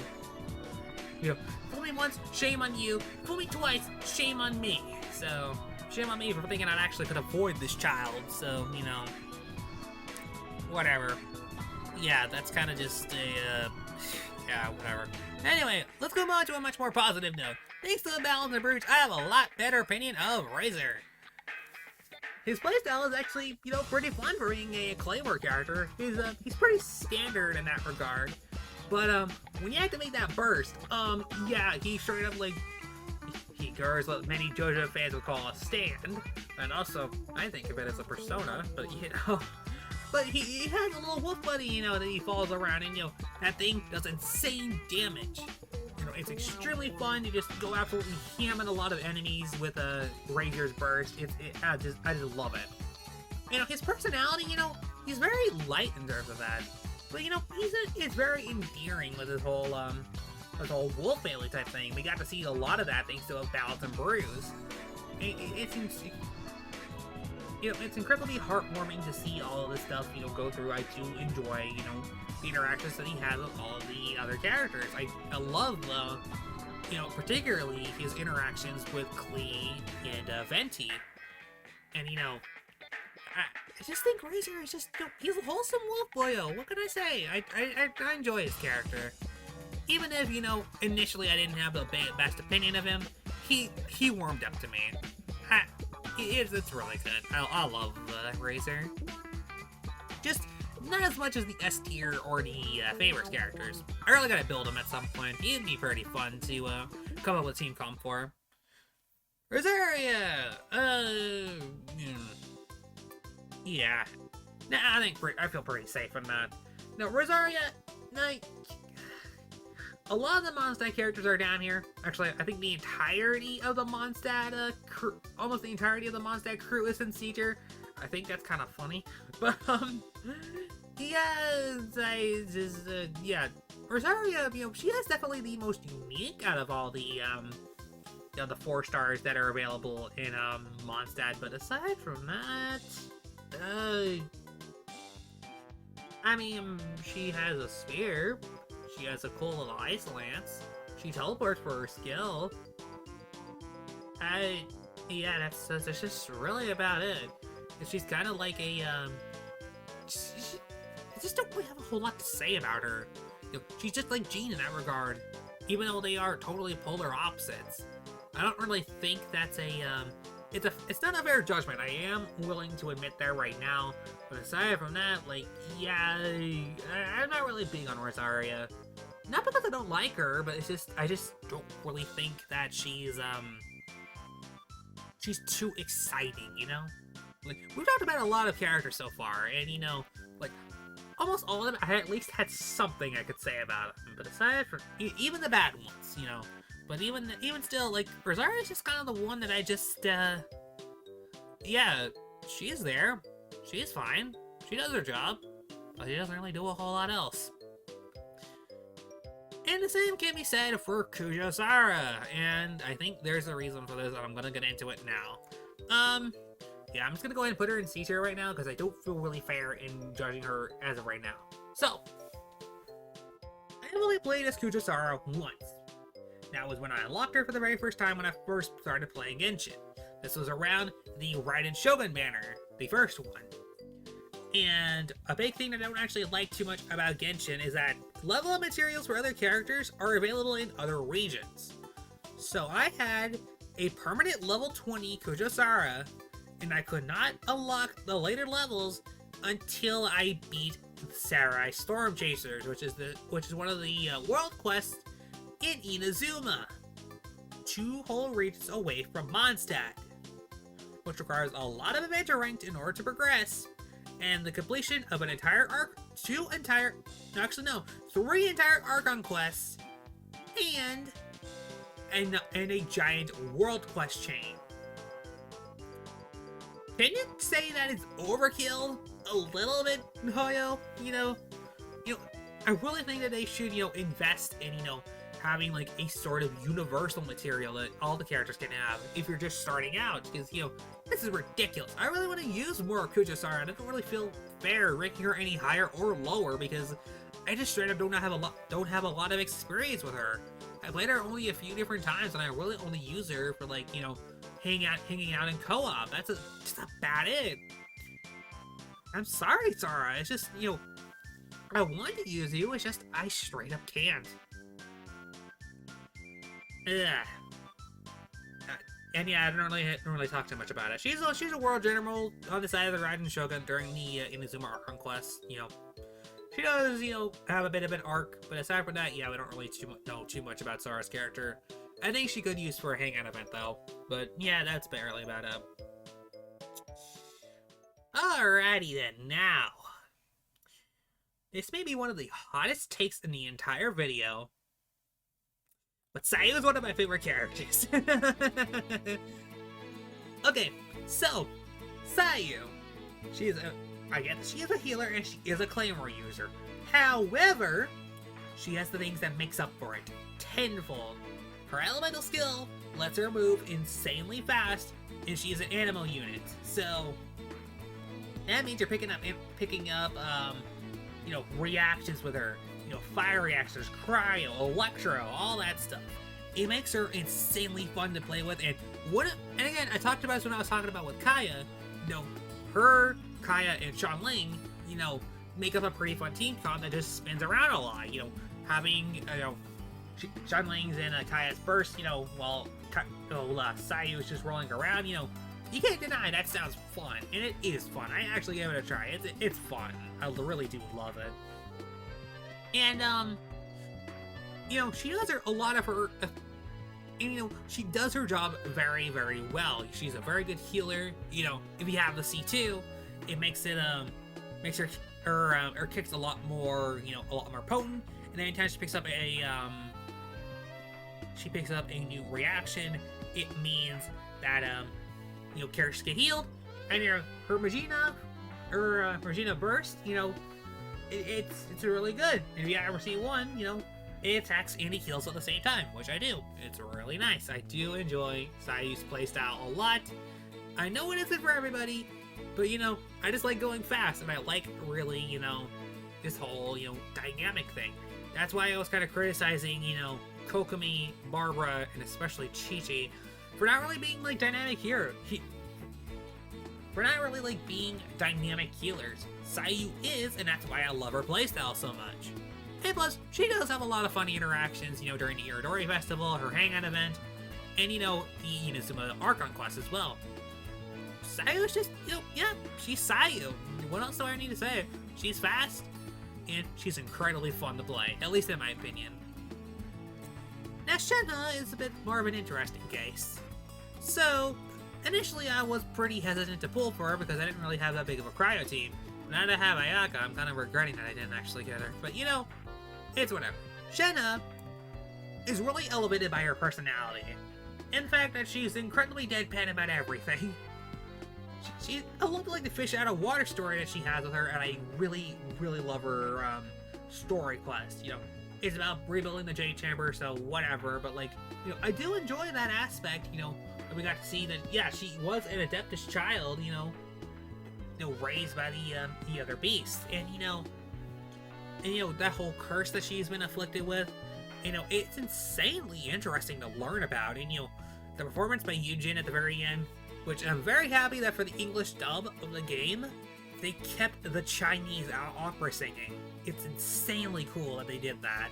fool me once, shame on you. Fool me twice, shame on me. So, shame on me for thinking I actually could avoid this child. So, you know, whatever. Yeah, that's kind of just a, yeah, whatever. Anyway, let's go on to a much more positive note. Thanks to the Balance and Brooch, I have a lot better opinion of Razor. His playstyle is actually, you know, pretty fun for being a Claymore character. He's pretty standard in that regard. But, when you activate that burst, yeah, he straight up, like, he goes what many JoJo fans would call a stand. And also, I think of it as a persona, but, you know, but he has a little wolf buddy, you know, that he follows around, and, you know, that thing does insane damage. You know, it's extremely fun to just go absolutely hamming a lot of enemies with a Razor's burst. I just love it. You know, his personality, you know, he's very light in terms of that. But, you know, he's very endearing with his whole wolf family type thing. We got to see a lot of that thanks to Ballads and Brews. it's incredibly heartwarming to see all of this stuff, go through. I do enjoy, the interactions that he has with all of the other characters. I love the, particularly his interactions with Klee and Venti. And, I just think Razor is just, he's a wholesome wolf boyo. What can I say? I enjoy his character. Even if, initially I didn't have the best opinion of him, he warmed up to me. It's really good. I love Razor. Just not as much as the S tier or the favorites characters. I really gotta build him at some point. He'd be pretty fun to come up with Team Comp for. Rosaria! Yeah. Nah, I feel pretty safe on that. No, Rosaria, a lot of the Mondstadt characters are down here. Actually, I think the entirety of the Mondstadt crew, almost the entirety of the Mondstadt crew is in Seeger. I think that's kind of funny. But, yeah, Rosaria, she is definitely the most unique out of all the, the 4 stars that are available in, Mondstadt. But aside from that, I mean, she has a spear. She has a cool little ice lance. She teleports for her skill. Yeah, that's just really about it. She's kind of like a, I just don't really have a whole lot to say about her. She's just like Jean in that regard, even though they are totally polar opposites. I don't really think that's it's not a fair judgment. I am willing to admit that right now. But aside from that, like, yeah, I'm not really big on Rosaria. Not because I don't like her, but it's just, I just don't really think that she's too exciting, Like, we've talked about a lot of characters so far, and, like, almost all of them, I at least had something I could say about them. But aside from, even the bad ones, but even still, like, Rosaria's just kind of the one that I just, yeah, she is there. She is fine. She does her job, but she doesn't really do a whole lot else. And the same can be said for Kujosara, and I think there's a reason for this, and I'm gonna get into it now. Yeah, I'm just gonna go ahead and put her in C tier right now, because I don't feel really fair in judging her as of right now. So, I only played as Kujosara once. That was when I unlocked her for the very first time when I first started playing Genshin. This was around the Raiden Shogun banner, the first one. And a big thing that I don't actually like too much about Genshin is that level up materials for other characters are available in other regions. So I had a permanent level 20 Kujosara, and I could not unlock the later levels until I beat Sarai Storm Chasers, which is one of the world quests in Inazuma, 2 whole regions away from Mondstadt, which requires a lot of adventure ranked in order to progress, and the completion of an entire arc, 3 entire Archon quests, and a giant world quest chain. Can you say that it's overkill a little bit, Hoyo? I really think that they should, invest in, having like a sort of universal material that all the characters can have if you're just starting out, because this is ridiculous. I really want to use more Kujosara, and I don't really feel fair ranking her any higher or lower because I just straight up don't have a lot of experience with her. I played her only a few different times, and I really only use her for like hanging out in co-op. That's just about it. I'm sorry, Sara. It's just I want to use you. It's just I straight up can't. Yeah. And yeah, I don't really talk too much about it. She's a world general on the side of the Raiden Shogun during the Inazuma Archon quest. She does have a bit of an arc, but aside from that, yeah, we don't really know too much about Sara's character. I think she could use for a hangout event though, but yeah, that's barely about it. Alrighty then, now this may be one of the hottest takes in the entire video. But Sayu is one of my favorite characters. Okay, so Sayu, she is a healer and she is a claymore user. However, she has the things that makes up for it tenfold. Her elemental skill lets her move insanely fast, and she is an animal unit. So, That means you're picking up, reactions with her. Fire reactions, cryo, electro, all that stuff. It makes her insanely fun to play with, and again, I talked about this when I was talking about with Kaya. Her, Kaya, and Xiangling, make up a pretty fun team comp that just spins around a lot. Having, Xiangling's in Kaya's burst, while Sayu is just rolling around, you can't deny that sounds fun, and it is fun. I actually gave it a try. It's fun. I really do love it. And, she does a lot of her, and, she does her job very, very well. She's a very good healer. If you have the C2, it makes it, makes her kicks a lot more, a lot more potent. And anytime she picks up a new reaction, it means that, characters get healed, and her Regina burst, it's really good. And if you ever see one, it attacks and it heals at the same time, which I do. It's really nice. I do enjoy Sayu's playstyle a lot. I know it isn't for everybody, but I just like going fast, and I like really, this whole, dynamic thing. That's why I was kind of criticizing, Kokomi, Barbara, and especially Chi-Chi for not really being like dynamic for not really like being dynamic healers. Sayu is, and that's why I love her playstyle so much. And plus, she does have a lot of funny interactions, during the Iridori Festival, her hangout event, and the Inazuma Archon quest as well. Sayu's just, she's Sayu. What else do I need to say? She's fast, and she's incredibly fun to play, at least in my opinion. Now, Shenhe is a bit more of an interesting case. So, initially I was pretty hesitant to pull for her because I didn't really have that big of a cryo team. Now that I have Ayaka, I'm kind of regretting that I didn't actually get her. But it's whatever. Shenhe is really elevated by her personality. In fact, that she's incredibly deadpan about everything. I love the fish out of water story that she has with her, and I really, really love her story quest. It's about rebuilding the Jade Chamber, so whatever. But I do enjoy that aspect. We got to see that, yeah, she was an Adeptus child. Raised by the other beast, and that whole curse that she's been afflicted with. It's insanely interesting to learn about, and the performance by Yujin at the very end, which I'm very happy that for the English dub of the game, they kept the Chinese opera singing. It's insanely cool that they did that.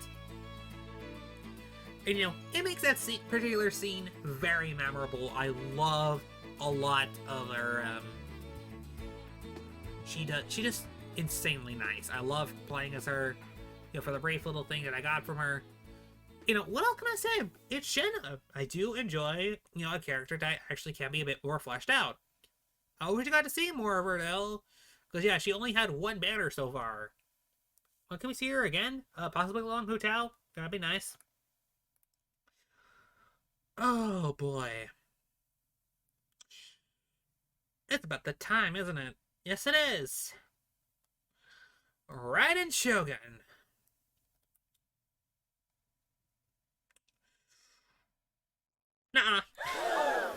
And it makes that particular scene very memorable. I love a lot of her, She just insanely nice. I love playing as her, for the brief little thing that I got from her. What else can I say? It's Shenhe. I do enjoy, a character that actually can be a bit more fleshed out. I wish I got to see more of her, though. Because, yeah, she only had one banner so far. Well, can we see her again? Possibly along Hu Tao? That'd be nice. Oh, boy. It's about the time, isn't it? Yes, it is. Raiden Shogun. Nuh-uh.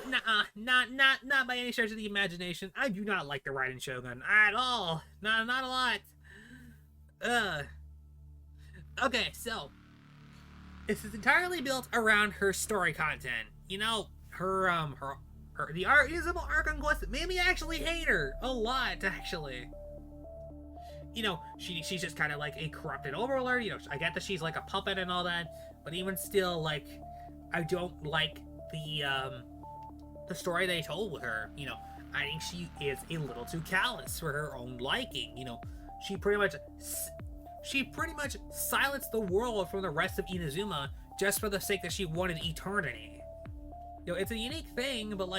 Nuh-uh. Not by any stretch of the imagination. I do not like the Raiden Shogun at all. Not a lot. Okay, so this is entirely built around her story content. The Inazuma Archon quest made me actually hate her a lot, actually. She's just kind of like a corrupted overlord. I get that she's like a puppet and all that, but even still, I don't like the story they told with her. I think she is a little too callous for her own liking. She pretty much silenced the world from the rest of Inazuma just for the sake that she wanted eternity. It's a unique thing, but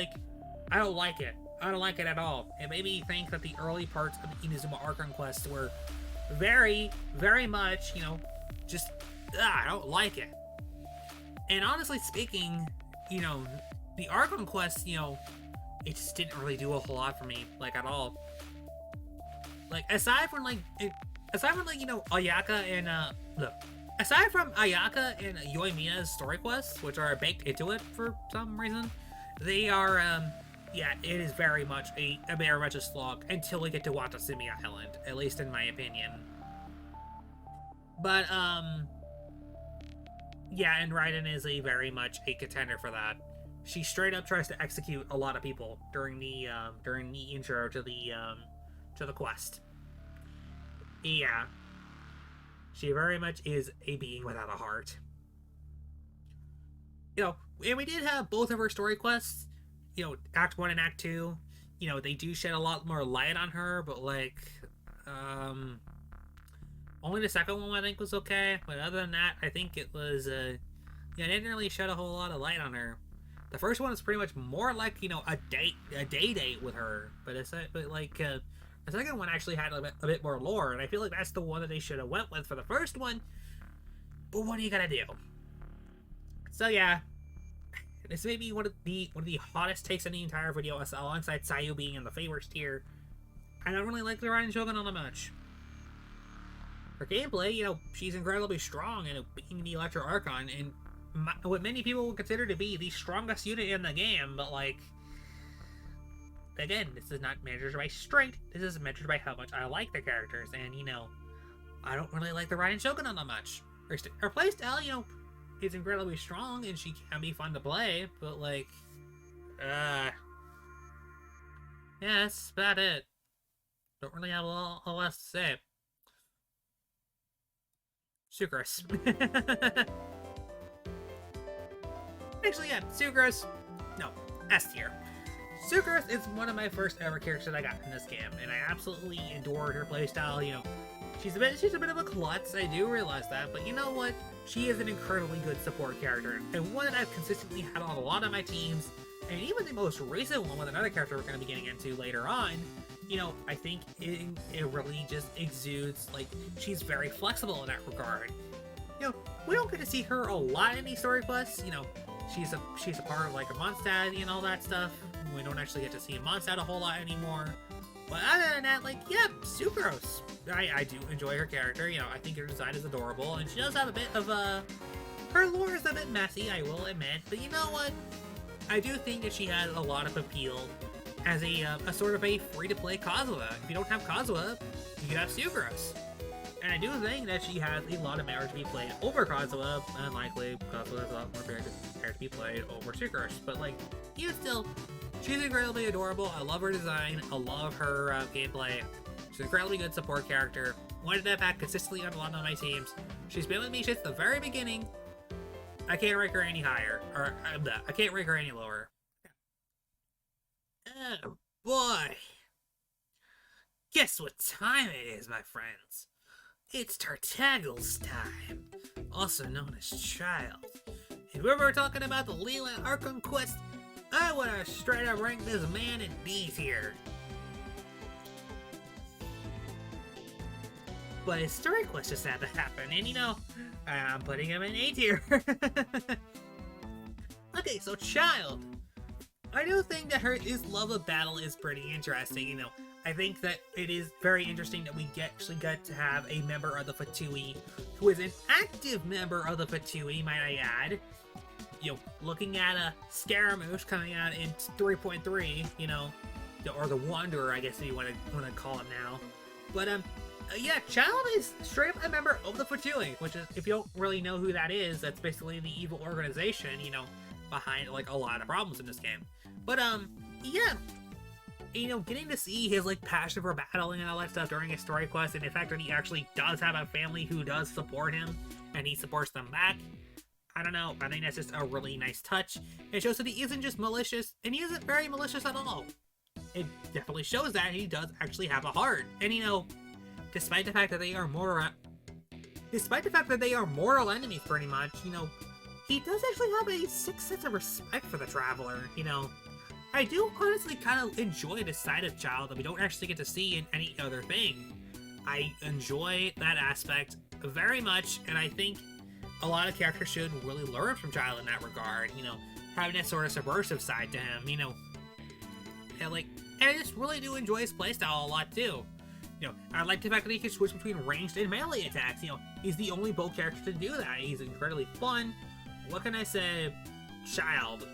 I don't like it. I don't like it at all. It made me think that the early parts of the Inazuma Archon quest were very, very much, I don't like it. And honestly speaking, the Archon quest, it just didn't really do a whole lot for me, at all. Aside from Ayaka and, aside from Ayaka and Yoimiya's story quests, which are baked into it for some reason, they are, yeah, it is very much a slog until we get to Watasumi Island, at least in my opinion. But yeah, and Raiden is very much a contender for that. She straight up tries to execute a lot of people during the intro to the quest. Yeah, she very much is a being without a heart. And we did have both of her story quests. Act 1 and Act 2. They do shed a lot more light on her, but only the second one I think was okay. But other than that, I think it was they didn't really shed a whole lot of light on her. The first one is pretty much more like a day date with her, but the second one actually had a bit more lore, and I feel like that's the one that they should have went with for the first one. But what are you gonna do? So yeah, this may be one of the hottest takes in the entire video, alongside Sayu being in the favorites tier. I don't really like the Raiden Shogun all that much. Her gameplay, she's incredibly strong and being the Electro Archon, and what many people would consider to be the strongest unit in the game, but again, this is not measured by strength, this is measured by how much I like the characters, and I don't really like the Raiden Shogun all that much. Her playstyle, is incredibly strong, and she can be fun to play, but yeah, that's about it. Don't really have a lot else to say. Sucrose. Actually, yeah, Sucrose. No, S tier. Sucrose is one of my first ever characters that I got in this game, and I absolutely adored her playstyle. She's a bit of a klutz, I do realize that, but you know what? She is an incredibly good support character, and one that I've consistently had on a lot of my teams, and even the most recent one with another character we're going to be getting into later on. I think it really just exudes, she's very flexible in that regard. We don't get to see her a lot in these story quests. She's a part of a Mondstadt and all that stuff. We don't actually get to see Mondstadt a whole lot anymore. But other than that, yeah, Sucrose. I do enjoy her character. I think her design is adorable, and she does have a bit of her lore is a bit messy, I will admit. But you know what? I do think that she has a lot of appeal as a sort of a free-to-play Kazuha. If you don't have Kazuha, you can have Sucrose. And I do think that she has a lot of merit to be played over Kazuha, and likely Kazuha has a lot more merit to be played over Sucrose. But even still, she's incredibly adorable. I love her design. I love her gameplay. She's an incredibly good support character. Wanted to have had consistently on a lot of my teams. She's been with me since the very beginning. I can't rank her any higher, or I can't rank her any lower. Oh boy! Guess what time it is, my friends? It's Tartaggle's time, also known as Child. And when we're talking about the Leland Arkham quest, I want to straight up rank this man in B tier. But his story quest just had to happen, and I'm putting him in A tier. Okay, so Child. I do think that his love of battle is pretty interesting. I think that it is very interesting that we actually get to have a member of the Fatui who is an active member of the Fatui, might I add. Looking at a Scaramouche coming out in 3.3, or the Wanderer, I guess if you want to call it now. But yeah, Child is straight up a member of the Fatui, which is, if you don't really know who that is, that's basically the evil organization, behind a lot of problems in this game. But yeah, getting to see his passion for battling and all that stuff during his story quest, and the fact that he actually does have a family who does support him, and he supports them back. I don't know, I think that's just a really nice touch. It shows that he isn't just malicious, and he isn't very malicious at all. It definitely shows that he does actually have a heart. And despite the fact that they are mortal enemies pretty much, he does actually have a sixth sense of respect for the Traveler, I do honestly kind of enjoy this side of Child that we don't actually get to see in any other thing. I enjoy that aspect very much, and I think a lot of characters should really learn from Child in that regard, having that sort of subversive side to him, and I just really do enjoy his playstyle a lot too. I like the fact that he can switch between ranged and melee attacks. He's the only bow character to do that. He's incredibly fun. What can I say? Child.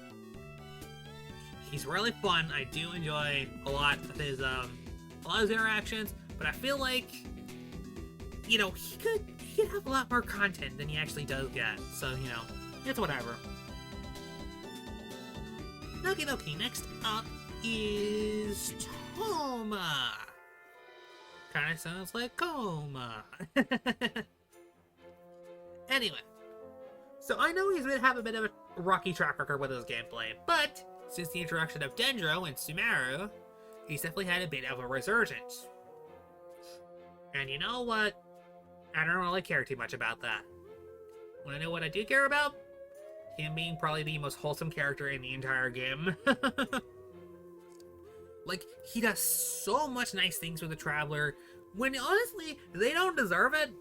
he's really fun. I do enjoy a lot of his interactions, but I feel like, you know, he could have a lot more content than he actually does get. So, you know, it's whatever. Okie dokie, next up is Toma. Kinda sounds like Koma. Anyway, so I know he's been having a bit of a rocky track record with his gameplay, but since the introduction of Dendro and Sumeru, he's definitely had a bit of a resurgence. And you know what? I don't really care too much about that. Wanna know what I do care about? Him being probably the most wholesome character in the entire game. Like, he does so much nice things with the Traveler, when honestly, they don't deserve it.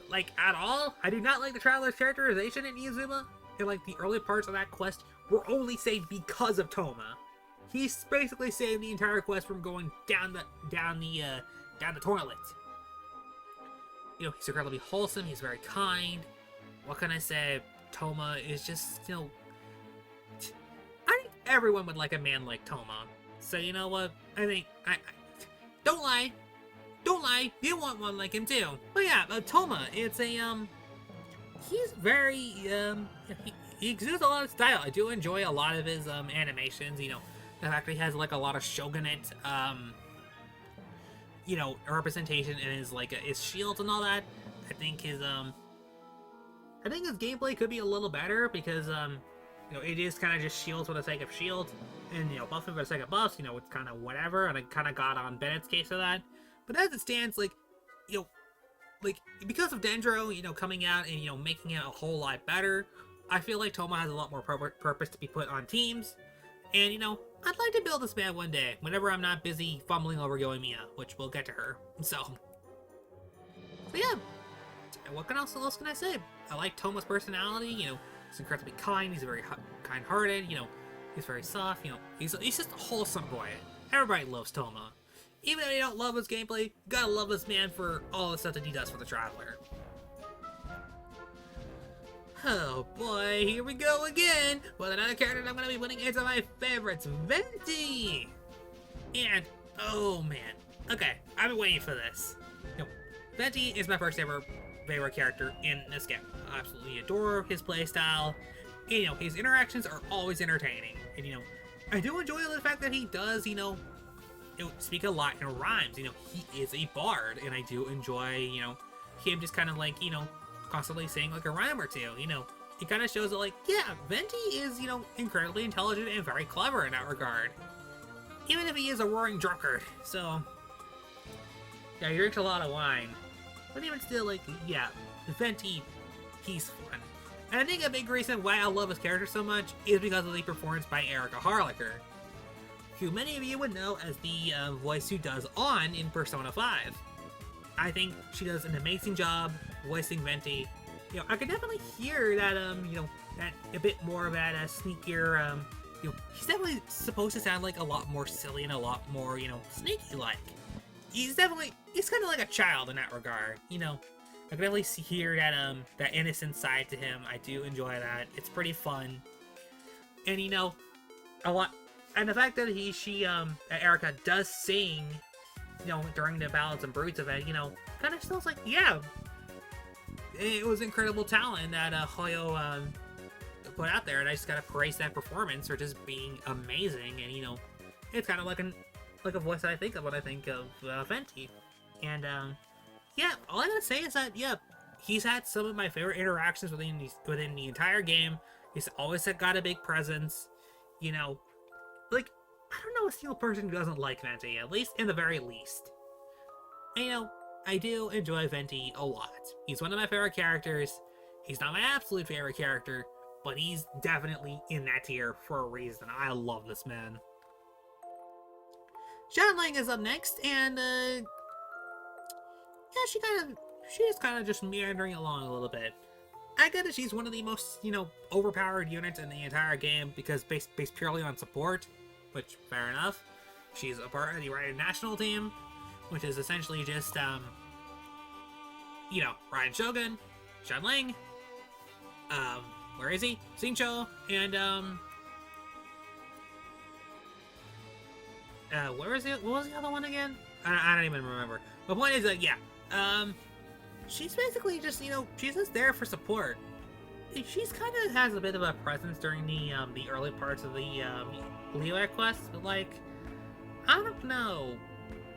Like, at all. I do not like the Traveler's characterization in Izuma, and like, the early parts of that quest were only saved because of Toma. He's basically saved the entire quest from going down the toilet. You know, he's incredibly wholesome, he's very kind. What can I say? Toma is just, you know, I think everyone would like a man like Toma. So you know what? I think don't lie, you want one like him too. But yeah, Toma, it's a he's very he exudes a lot of style. I do enjoy a lot of his animations. You know, the fact that he has like a lot of shogunate you know, representation in his like his shields and all that. I think his gameplay could be a little better because you know, it is kind of just shields for the sake of shields, and you know, buffing for the sake of buffs. You know, it's kind of whatever, and I kind of got on Bennett's case of that. But as it stands, like, you know, like because of Dendro, you know, coming out and you know making it a whole lot better, I feel like Toma has a lot more purpose to be put on teams. And you know, I'd like to build this man one day, whenever I'm not busy fumbling over Yoimiya, which we'll get to her. So yeah. What else can I say? I like Toma's personality. You know, he's incredibly kind. He's very kind-hearted. You know, he's very soft. You know, he's just a wholesome boy. Everybody loves Toma. Even if you don't love his gameplay, you gotta love this man for all the stuff that he does for the Traveler. Oh boy, here we go again with another character that I'm gonna be putting into my favorites, Venti. And oh man, okay, I've been waiting for this. You know, Venti is my first ever favorite character in this game. I absolutely adore his playstyle. And, you know, his interactions are always entertaining. And, you know, I do enjoy the fact that he does, you know, speak a lot in rhymes. You know, he is a bard, and I do enjoy, you know, him just kind of like, you know, constantly saying like a rhyme or two. You know, it kind of shows that like, yeah, Venti is, you know, incredibly intelligent and very clever in that regard. Even if he is a roaring drunkard. So, yeah, he drinks a lot of wine. But even still, like, yeah, Venti, he's fun. And I think a big reason why I love his character so much is because of the performance by Erica Harlacher, who many of you would know as the voice who does On in Persona 5. I think she does an amazing job voicing Venti. You know, I can definitely hear that, you know, that a bit more of that sneakier, you know, he's definitely supposed to sound like a lot more silly and a lot more, you know, sneaky-like. He's kind of like a child in that regard, you know. I can definitely hear that, that innocent side to him. I do enjoy that. It's pretty fun. And, you know, a lot, and the fact that that Erica does sing, you know, during the Ballads and Brutes event, you know, kind of feels like, yeah, it was incredible talent that, Hoyo, put out there, and I just gotta praise that performance for just being amazing. And, you know, it's kind of like a voice that I think of when I think of Venti. And yeah, all I gotta say is that, yeah, he's had some of my favorite interactions within the entire game. He's always got a big presence. You know, like, I don't know a single person who doesn't like Venti, at least in the very least. And, you know, I do enjoy Venti a lot. He's one of my favorite characters. He's not my absolute favorite character, but he's definitely in that tier for a reason. I love this man. Xianling is up next, and yeah, she's kind of just meandering along a little bit. I get that she's one of the most, you know, overpowered units in the entire game because based purely on support, which fair enough. She's a part of the Raiden national team, which is essentially just you know, Raiden Shogun, Xianling, where is he? Xingqiu, and Where was it? What was the other one again? I don't even remember. The point is that, yeah, she's basically just, she's just there for support. She's kind of has a bit of a presence during the early parts of the Levi quest, but like, I don't know.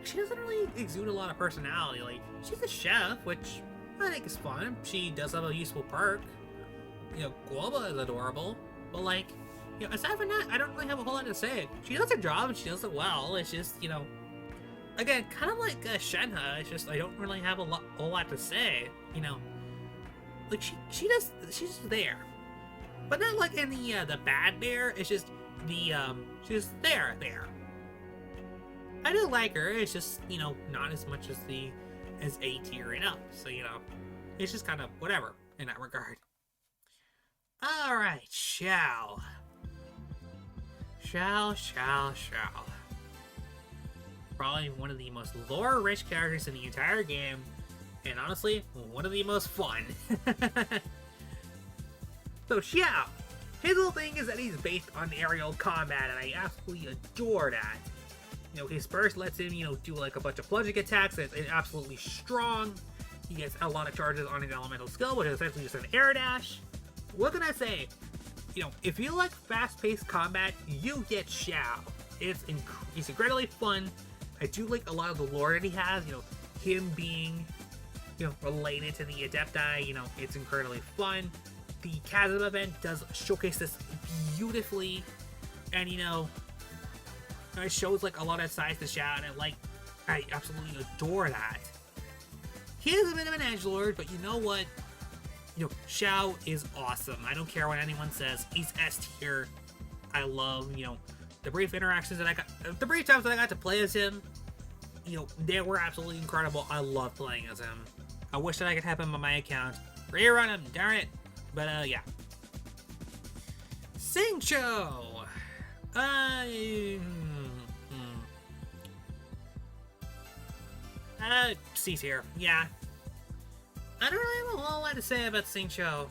She doesn't really exude a lot of personality. Like, she's a chef, which I think is fun. She does have a useful perk. Guava is adorable, but like, aside from that, I don't really have a whole lot to say. She does her job and she does it well. It's just, again, kind of like Shenhe. It's just I don't really have a whole lot to say. Like she's just there, but not like in the bad bear. It's just she's there. I do like her. It's just not as much as A tier and up. So it's just kind of whatever in that regard. All right, Xiao. Probably one of the most lore-rich characters in the entire game, and honestly, one of the most fun. So Xiao, his whole thing is that he's based on aerial combat, and I absolutely adore that. His burst lets him, do like a bunch of plunging attacks, and it's absolutely strong. He gets a lot of charges on his elemental skill, which is essentially just an air dash. What can I say? If you like fast-paced combat, you get Xiao. It's incredibly fun. I do like a lot of the lore that he has. Him being, related to the Adepti. It's incredibly fun. The Chasm event does showcase this beautifully, and it shows like a lot of sides to Xiao, and I absolutely adore that. He is a bit of an edgelord, but you know what? Xiao is awesome. I don't care what anyone says. He's S tier. I love, the brief interactions that I got, the brief times that I got to play as him, they were absolutely incredible. I love playing as him. I wish that I could have him on my account. Rerun him, darn it. But, yeah. Xingqiu! C tier, yeah. I don't really have a whole lot to say about Xingqiu.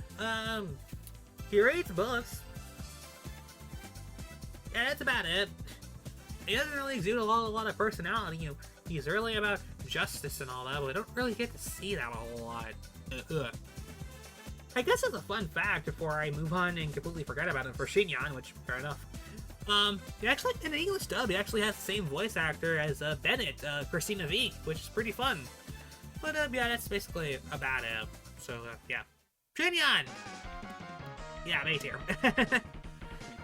He reads books. Yeah, that's about it. He doesn't really exude a lot of personality. He's really about justice and all that, but I don't really get to see that a whole lot. I guess as a fun fact, before I move on and completely forget about it for Xinyan, which, fair enough. He actually, in the English dub, he actually has the same voice actor as Bennett, Christina V, which is pretty fun. But, yeah, that's basically about it. So, yeah. Xinyan! Yeah, me too.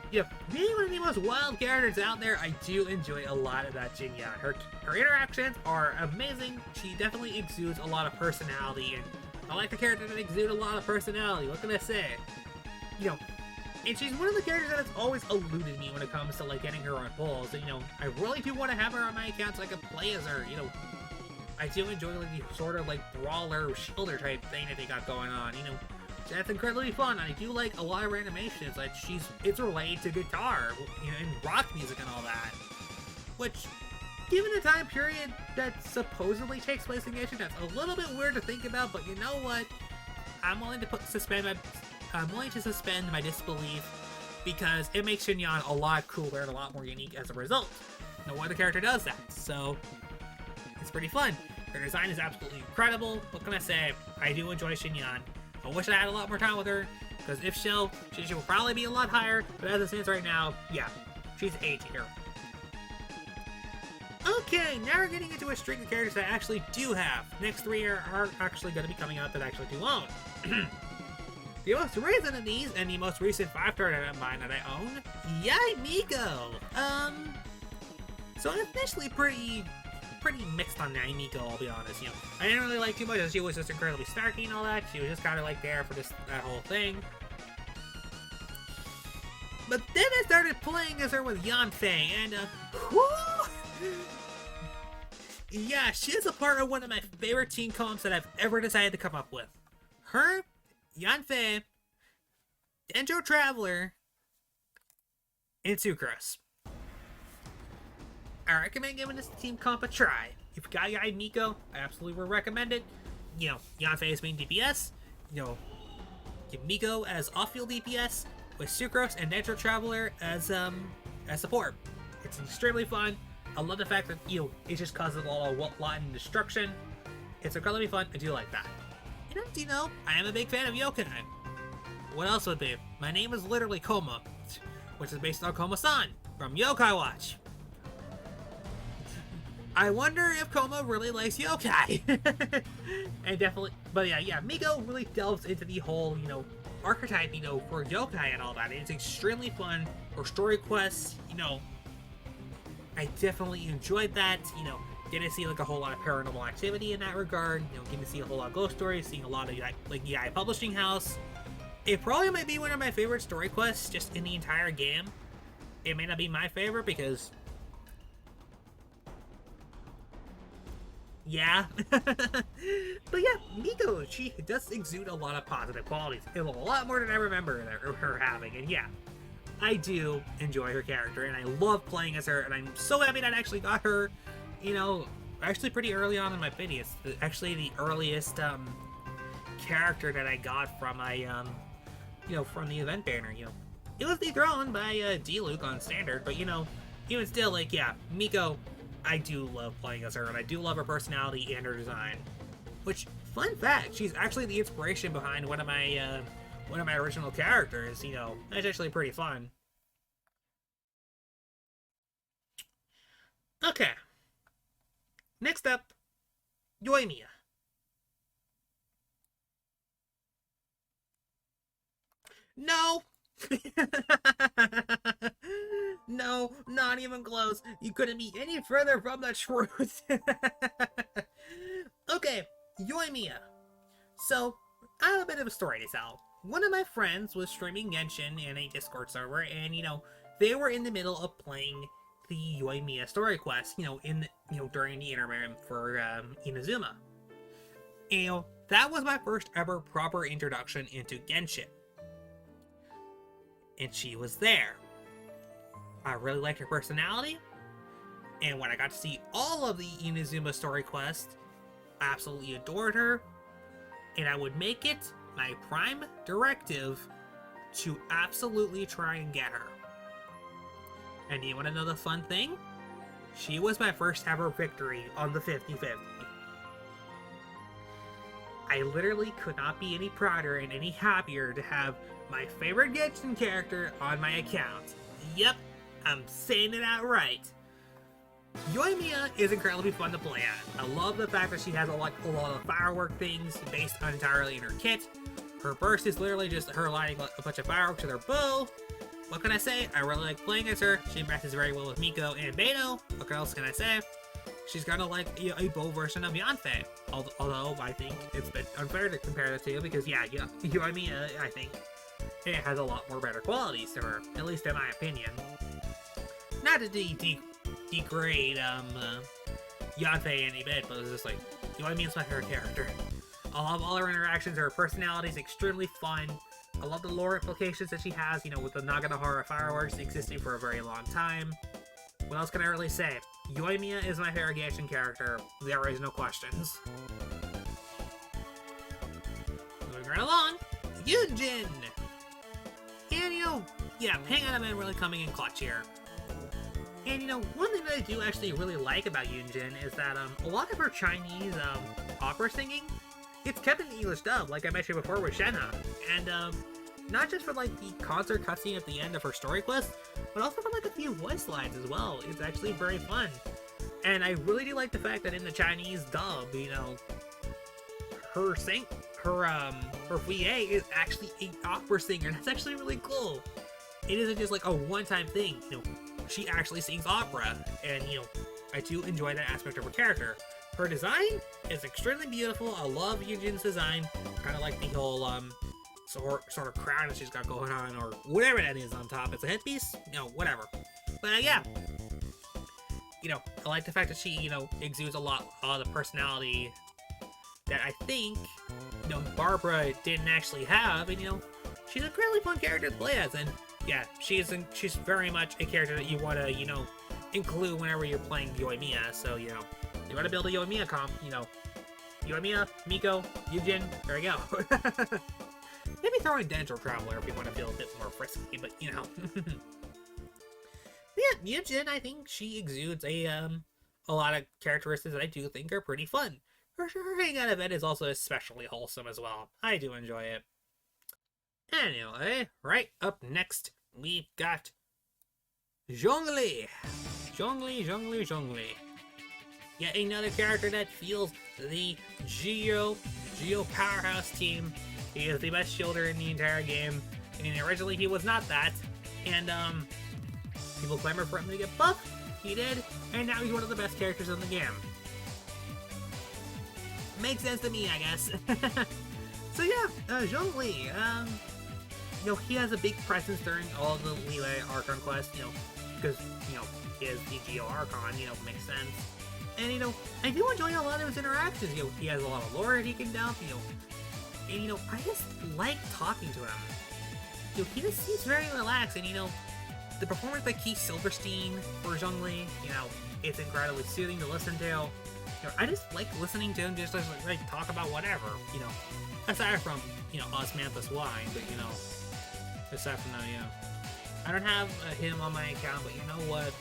Yeah, being one of the most wild characters out there, I do enjoy a lot of that Xinyan. Her interactions are amazing. She definitely exudes a lot of personality, and I like the character that exudes a lot of personality. What can I say? And she's one of the characters that has always eluded me when it comes to, like, getting her on polls. And, I really do want to have her on my account so I can play as her, I do enjoy, like, the sort of, like, brawler, shielder type thing that they got going on, That's incredibly fun. I do like a lot of her animations. Like, it's related to guitar, and rock music and all that. Which, given the time period that supposedly takes place in Genshin, that's a little bit weird to think about, but you know what? I'm willing to suspend my disbelief, because it makes Xinyan a lot cooler and a lot more unique as a result. No other character does that, so it's pretty fun. Her design is absolutely incredible. What can I say? I do enjoy Xinyan. I wish I had a lot more time with her, because if she will probably be a lot higher, but as it stands right now, yeah, she's A tier. Okay, now we're getting into a string of characters that I actually do have. Next three are actually going to be coming out that I actually do own. The most recent of these, and the most recent 5-star of mine that I own, Yae Miko. So I'm initially pretty mixed on Yae Miko, I'll be honest. I didn't really like too much, as she was just incredibly snarky and all that. She was just kind of like there for that whole thing. But then I started playing as her with Yanfei, and yeah, she is a part of one of my favorite team comps that I've ever decided to come up with. Her, Yanfei, Denjo Traveler, and Sucrose. I recommend giving this team comp a try. If you got Yae Miko, I absolutely would recommend it. Yanfei as main DPS, Miko as off-field DPS, with Sucrose and Denjo Traveler as support. It's extremely fun. I love the fact that, it just causes a lot of destruction. It's incredibly fun. I do like that. And, I am a big fan of yokai. What else would be? My name is literally Koma, which is based on Koma-san from Yokai Watch. I wonder if Koma really likes yokai. And definitely, but yeah, Miko really delves into the whole, archetype, for yokai and all that. It's extremely fun for story quests, I definitely enjoyed that, getting to see like a whole lot of paranormal activity in that regard, getting to see a whole lot of ghost stories, seeing a lot of like Yai Publishing House. It probably might be one of my favorite story quests just in the entire game. It may not be my favorite because, yeah. But yeah, Miko, she does exude a lot of positive qualities. A lot more than I remember her having. And yeah, I do enjoy her character, and I love playing as her, and I'm so happy that I actually got her, actually pretty early on in my video. It's actually the earliest character that I got from from the event banner. It was dethroned by Deluxe on standard, but even still, like, yeah, Miko, I do love playing as her, and I do love her personality and her design. Which, fun fact, she's actually the inspiration behind one of my original characters. That's actually pretty fun. Okay. Next up, Yoimiya. No! No, not even close. You couldn't be any further from the truth. Okay, Yoimiya. So, I have a bit of a story to tell. One of my friends was streaming Genshin in a Discord server, and, they were in the middle of playing the Yoimiya story quest, during the interim for Inazuma. And, that was my first ever proper introduction into Genshin. And she was there. I really liked her personality, and when I got to see all of the Inazuma story quests, I absolutely adored her, and I would make it my prime directive to absolutely try and get her. And you want to know the fun thing? She was my first ever victory on the 50-50. I literally could not be any prouder and any happier to have my favorite Genshin character on my account. Yep, I'm saying it outright. Yoimiya is incredibly fun to play at. I love the fact that she has a lot of firework things based entirely in her kit. Her burst is literally just her lighting a bunch of fireworks with her bow. What can I say? I really like playing as her. She matches very well with Miko and Beidou. What else can I say? She's kind of like a bow version of Yanfei. Although I think it's a bit unfair to compare the two because Yoimiya, I think, it has a lot more better qualities to her, at least in my opinion. Not to degrade Yanfei any bit, but it's just like, Yoimiya's my favorite character. I love all her interactions, her personality is extremely fun. I love the lore implications that she has, with the Naganohara fireworks existing for a very long time. What else can I really say? Yoimiya is my favorite Genshin character. There is no questions. Moving right along, Yunjin! And, Hang On have been really coming in clutch here. And, one thing that I do actually really like about Yunjin is that, a lot of her Chinese, opera singing, it's kept in the English dub, like I mentioned before with Shenhe. And, not just for, like, the concert cutscene at the end of her story quest, but also for, like, a few voice lines as well. It's actually very fun. And I really do like the fact that in the Chinese dub, her VA is actually an opera singer. That's actually really cool. It isn't just like a one-time thing. She actually sings opera, and I do enjoy that aspect of her character. Her design is extremely beautiful. I love Yunjin's design. Kind of like the whole sort of crown that she's got going on, or whatever that is on top. It's a headpiece, whatever. But yeah, I like the fact that she exudes a lot of the personality that I think Barbara didn't actually have, and she's a really fun character to play as, and yeah, she's very much a character that you want to include whenever you're playing Yoimiya. So you want to build a Yoimiya comp, Yoimiya, Miko, Yunjin, there you go. Maybe throw in Dental Traveler if you want to feel a bit more frisky, but Yeah, Yujin, I think she exudes a lot of characteristics that I do think are pretty fun. Her hangout event is also especially wholesome as well. I do enjoy it. Anyway, right up next, we've got Zhongli. Zhongli. Yet another character that feels the Geo powerhouse team. He is the best shielder in the entire game. And originally he was not that. And people clamored for him to get buffed. He did. And now he's one of the best characters in the game. Makes sense to me, I guess. So yeah, Zhongli, he has a big presence during all of the Leeway Archon quests, because, he is the Geo Archon, makes sense. And, I do enjoy a lot of his interactions, he has a lot of lore that he can dump, and, I just like talking to him. He just seems very relaxed, and, the performance by Keith Silverstein for Zhongli, it's incredibly soothing to listen to. I just like listening to him just like talk about whatever, aside from, Osmanthus Wine, but, aside from that, I don't have him on my account, but you know what?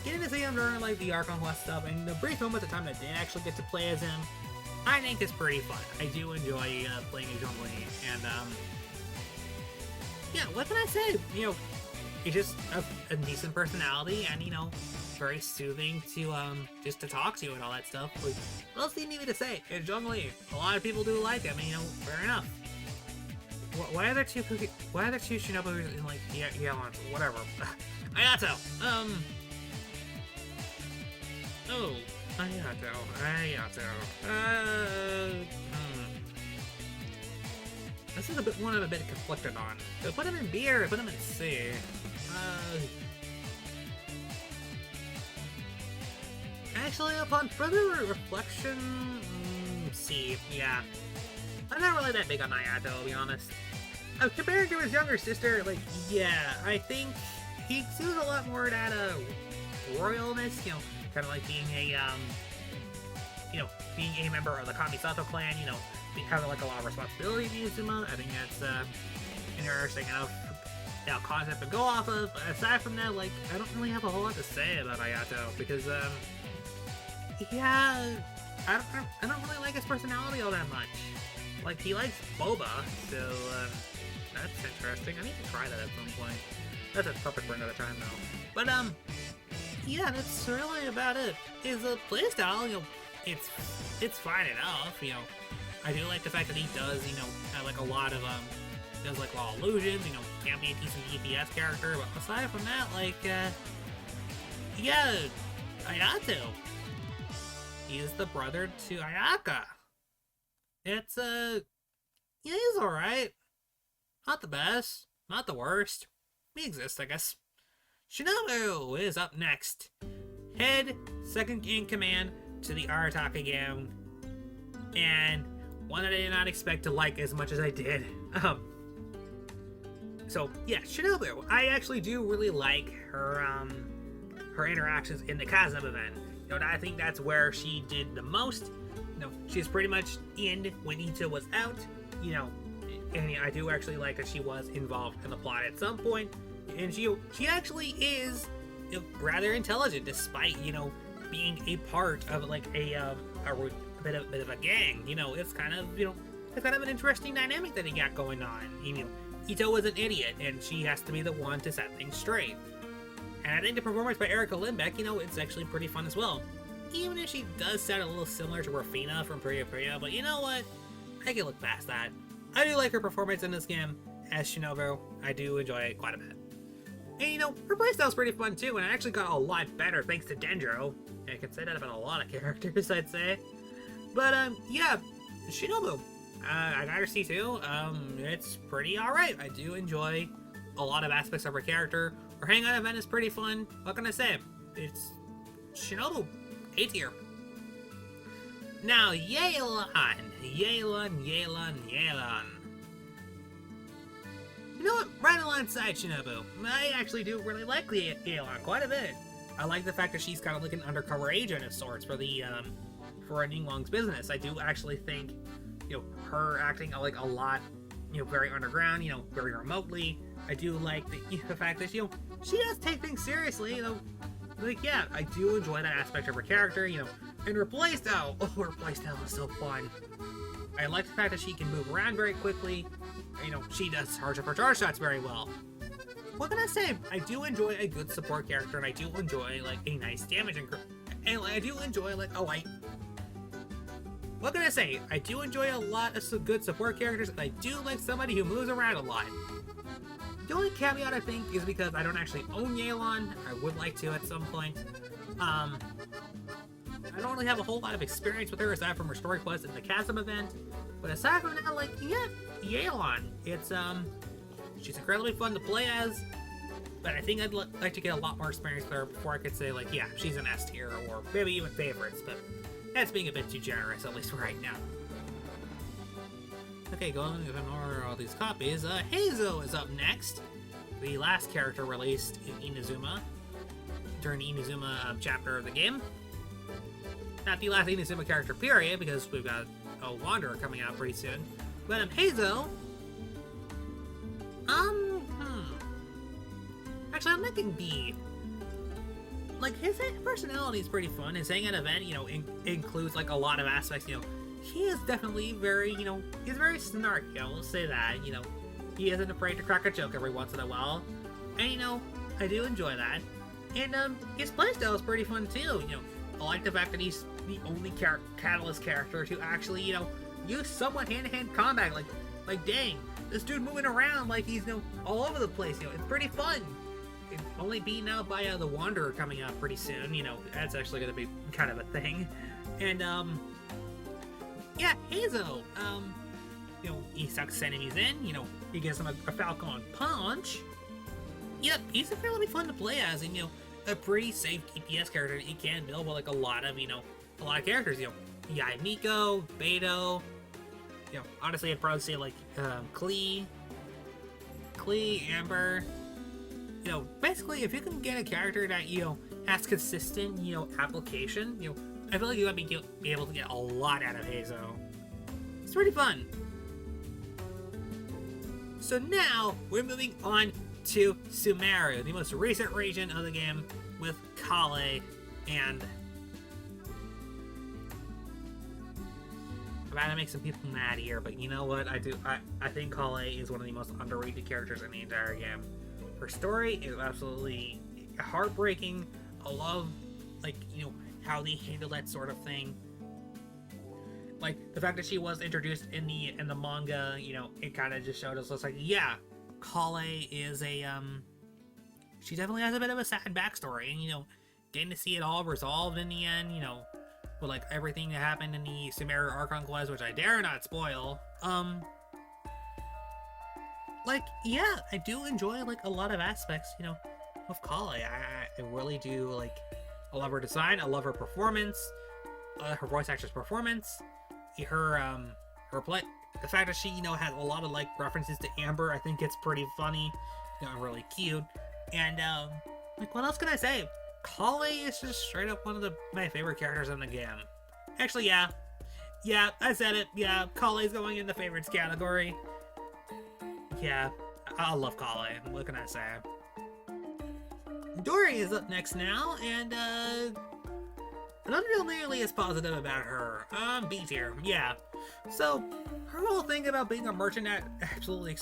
Getting to see him during, like, the Archon Quest stuff, and the brief moment of time that I did actually get to play as him, I think it's pretty fun. I do enjoy playing as Zhongli, and, yeah, what can I say? He's just a decent personality, and, very soothing to, just to talk to and all that stuff. Like, what else do you need me to say? It's Zhongli. A lot of people do like him, and, fair enough. Why are there two Shinobu in, like, Yelons? Whatever. Ayato! Oh, Ayato. This is one I'm a bit conflicted on. Do I put him in B or put him in C? Actually, upon further reflection, C, yeah. I'm not really that big on Ayato, to be honest. Compared to his younger sister, like, yeah, I think he exudes a lot more that, royalness, kind of like being a, being a member of the Kamisato clan, having, like, a lot of responsibility to Yuzuma. I think that's, interesting enough, concept to go off of. Aside from that, like, I don't really have a whole lot to say about Ayato, because, yeah, I don't really like his personality all that much. Like, he likes boba, so, that's interesting. I need to try that at some point. That's a topic for another time, though. But, yeah, that's really about it. His playstyle, it's fine enough, I do like the fact that he does, have, like, a lot of, does, like, raw illusions, can't be a decent DPS character, but aside from that, like, yeah, Ayato. He's the brother to Ayaka. It's, yeah, he's alright. Not the best, not the worst. He exists, I guess. Shinobu is up next. Head, second in command to the Arataka gang. And one that I did not expect to like as much as I did. So, yeah, Shinobu. I actually do really like her, her interactions in the Kazam event. I think that's where she did the most. She's pretty much in when Ito was out, and I do actually like that she was involved in the plot at some point, and she actually is rather intelligent despite being a part of like a bit of a gang. It's kind of it's kind of an interesting dynamic that he got going on. Ito is an idiot, and she has to be the one to set things straight. And I think the performance by Erika Lindbeck, it's actually pretty fun as well. Even if she does sound a little similar to Rafina from Puyo Puyo, but you know what? I can look past that. I do like her performance in this game as Shinobu. I do enjoy it quite a bit. And her playstyle's pretty fun too, and it actually got a lot better thanks to Dendro. I can say that about a lot of characters, I'd say. But, yeah, Shinobu. I got her C too. It's pretty alright. I do enjoy a lot of aspects of her character. Her hangout event is pretty fun. What can I say? It's Shinobu. A tier. Now, Yelan. You know what? Right alongside Shinobu, I actually do really like Yelan quite a bit. I like the fact that she's kind of like an undercover agent of sorts for the for Ninglong's business. I do actually think, her acting like a lot, very underground, very remotely. I do like the fact that she does take things seriously, you know. Like, yeah, I do enjoy that aspect of her character, you know. And her playstyle, oh, her playstyle is so fun. I like the fact that she can move around very quickly. You know, she does charge up her charge shots very well. What can I say? I do enjoy a good support character, and I do enjoy, like, a nice damage and I do enjoy, like, a light. What can I say? I do enjoy a lot of good support characters, and I do like somebody who moves around a lot. The only caveat, I think, is because I don't actually own Yelan. I would like to at some point. I don't really have a whole lot of experience with her aside from her story quest in the Chasm event. But aside from that, like, yeah, Yelan. It's, she's incredibly fun to play as. But I think I'd like to get a lot more experience with her before I could say, like, yeah, she's an S tier or maybe even favorites. But that's being a bit too generous, at least right now. Okay, going over all these copies, Heizo is up next. The last character released in Inazuma, during the Inazuma chapter of the game. Not the last Inazuma character, period, because we've got a Wanderer coming out pretty soon. But Heizo, actually, I'm thinking B. Like, his personality is pretty fun. His hang at event, you know, includes, like, a lot of aspects, you know. He is definitely very, you know, he's very snarky, I will say that, you know. He isn't afraid to crack a joke every once in a while. And, you know, I do enjoy that. And, his playstyle is pretty fun, too, you know. I like the fact that he's the only Catalyst character to actually, you know, use somewhat hand-to-hand combat. Like, dang, this dude moving around like he's, you know, all over the place, you know. It's pretty fun. It's only beaten out by, the Wanderer coming out pretty soon, you know. That's actually going to be kind of a thing. And, yeah, Heizo, you know, he sucks enemies in, you know, he gives them a Falcon Punch. Yep, he's incredibly fun to play as, and, you know, a pretty safe DPS character that you can build with, like, a lot of characters, you know, Yai Miko, Beidou, you know, honestly, I'd probably say, like, Klee, Amber, you know, basically, if you can get a character that, you know, has consistent, you know, application, you know, I feel like you might be able to get a lot out of Heizo. It's pretty fun. So now, we're moving on to Sumeru, the most recent region of the game, with Kale and... I'm about to make some people mad here, but you know what? I think Kale is one of the most underrated characters in the entire game. Her story is absolutely heartbreaking. I love, like, you know, how they handle that sort of thing. Like, the fact that she was introduced in the manga, you know, it kind of just showed us, like, yeah, Kale is a, she definitely has a bit of a sad backstory, and, you know, getting to see it all resolved in the end, you know, with, like, everything that happened in the Sumeru Archon quest, which I dare not spoil, like, yeah, I do enjoy, like, a lot of aspects, you know, of Kale. I really do, like, I love her design, I love her performance, her voice actress performance, her play, the fact that she, you know, has a lot of, like, references to Amber, I think it's pretty funny, you know, really cute, and, like, what else can I say? Kale is just straight up one of my favorite characters in the game. Actually, yeah, I said it, yeah, Kale's going in the favorites category. Yeah, I love Kale, what can I say? Dory is up next now, and, I'm not nearly as positive about her. B tier, yeah. So, her whole thing about being a merchant that absolutely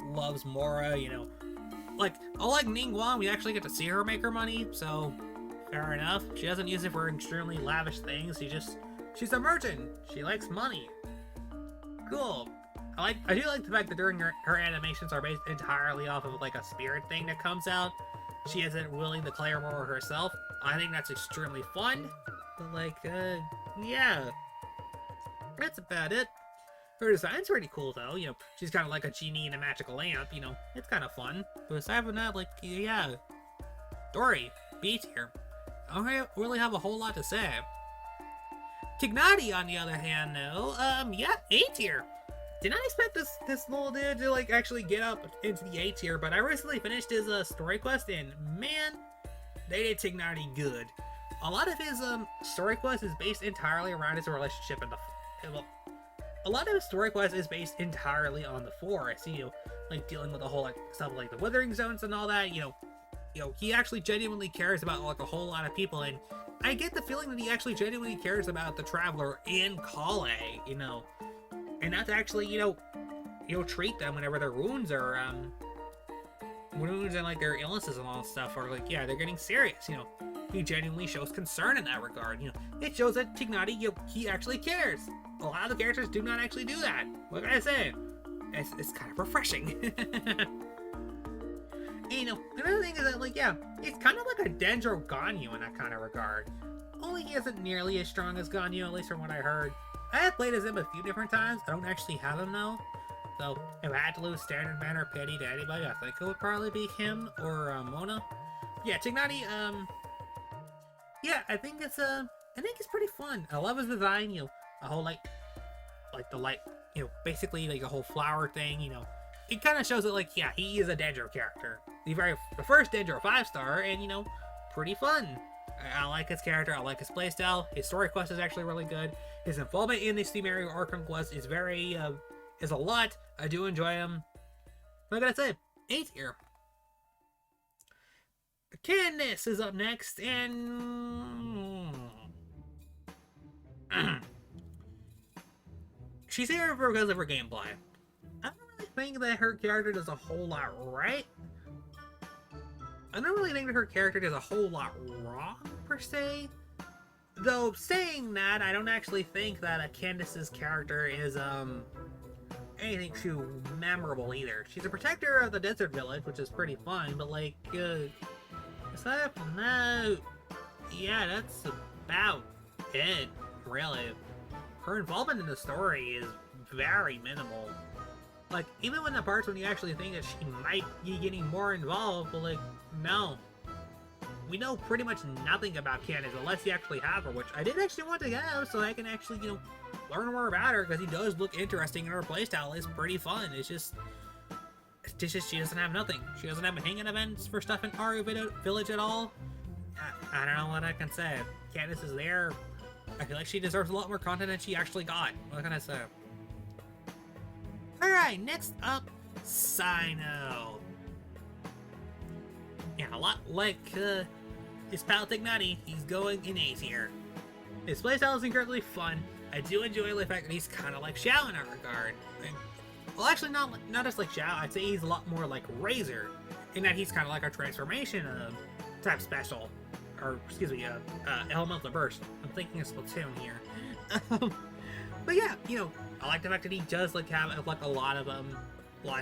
loves Mora, you know. Like, unlike Ningguang, we actually get to see her make her money, so, fair enough. She doesn't use it for extremely lavish things, she's a merchant. She likes money. Cool. I do like the fact that during her animations are based entirely off of, like, a spirit thing that comes out. She isn't willing to play her more herself. I think that's extremely fun. But, like, yeah. That's about it. Her design's pretty cool, though. You know, she's kind of like a genie in a magical lamp, you know. It's kind of fun. But aside from that, like, yeah. Dory, B tier. I don't really have a whole lot to say. Tignati, on the other hand, though, yeah, A tier. Did not expect this little dude to, like, actually get up into the A tier, but I recently finished his story quest, and man, they did Tignati good. A lot of his story quest is based entirely around his relationship and a lot of his story quest is based entirely on the forest, you know, like dealing with the whole like stuff like the withering zones and all that, you know, he actually genuinely cares about like a whole lot of people, and I get the feeling that he actually genuinely cares about the Traveler and Kale, you know, and not to actually, you know, treat them whenever their wounds are, wounds and like their illnesses and all that stuff are like, yeah, they're getting serious, you know. He genuinely shows concern in that regard, you know. It shows that Tignati, you know, he actually cares. A lot of the characters do not actually do that. What can I say? It's kind of refreshing. And, you know, another thing is that, like, yeah, it's kind of like a Dendro Ganyu in that kind of regard. Only he isn't nearly as strong as Ganyu, at least from what I heard. I have played as him a few different times. I don't actually have him, though. So, if I had to lose Standard Man or Pity to anybody, I think it would probably be him or Mona. Yeah, Tignati, yeah, I think it's pretty fun. I love his design, you know, a whole, like the, like, you know, basically, like, a whole flower thing, you know. It kind of shows that, like, yeah, he is a Dendro character. The first Dendro 5-star, and, you know, pretty fun. I like his character, I like his playstyle. His story quest is actually really good. His involvement in the Sumeru Archon quest is is a lot. I do enjoy him. What can I say? 8 here. Candace is up next, and she's here because of her gameplay. I don't really think that her character does a whole lot right. I don't really think that her character does a whole lot wrong, per se. Though, saying that, I don't actually think that Candace's character is, anything too memorable either. She's a protector of the desert village, which is pretty fun, but, like, aside from that, yeah, that's about it, really. Her involvement in the story is very minimal. Like, even when the parts when you actually think that she might be getting more involved, but, like, no. We know pretty much nothing about Candace unless you actually have her, which I did actually want to have so I can actually, you know, learn more about her, because he does look interesting and her playstyle is pretty fun. It's just she doesn't have nothing. She doesn't have hanging events for stuff in Aru Village at all. I don't know what I can say. Candace is there. I feel like she deserves a lot more content than she actually got. What can I say? Alright, next up, Sino. Yeah, a lot like his pal Tignati, he's going in A's here. His playstyle is incredibly fun. I do enjoy the fact that he's kind of like Xiao in that regard. Well, actually, not just like Xiao. I'd say he's a lot more like Razor, in that he's kind of like a transformation type special, or excuse me, elemental burst. I'm thinking of Splatoon here. But yeah, you know, I like the fact that he does like have like a lot of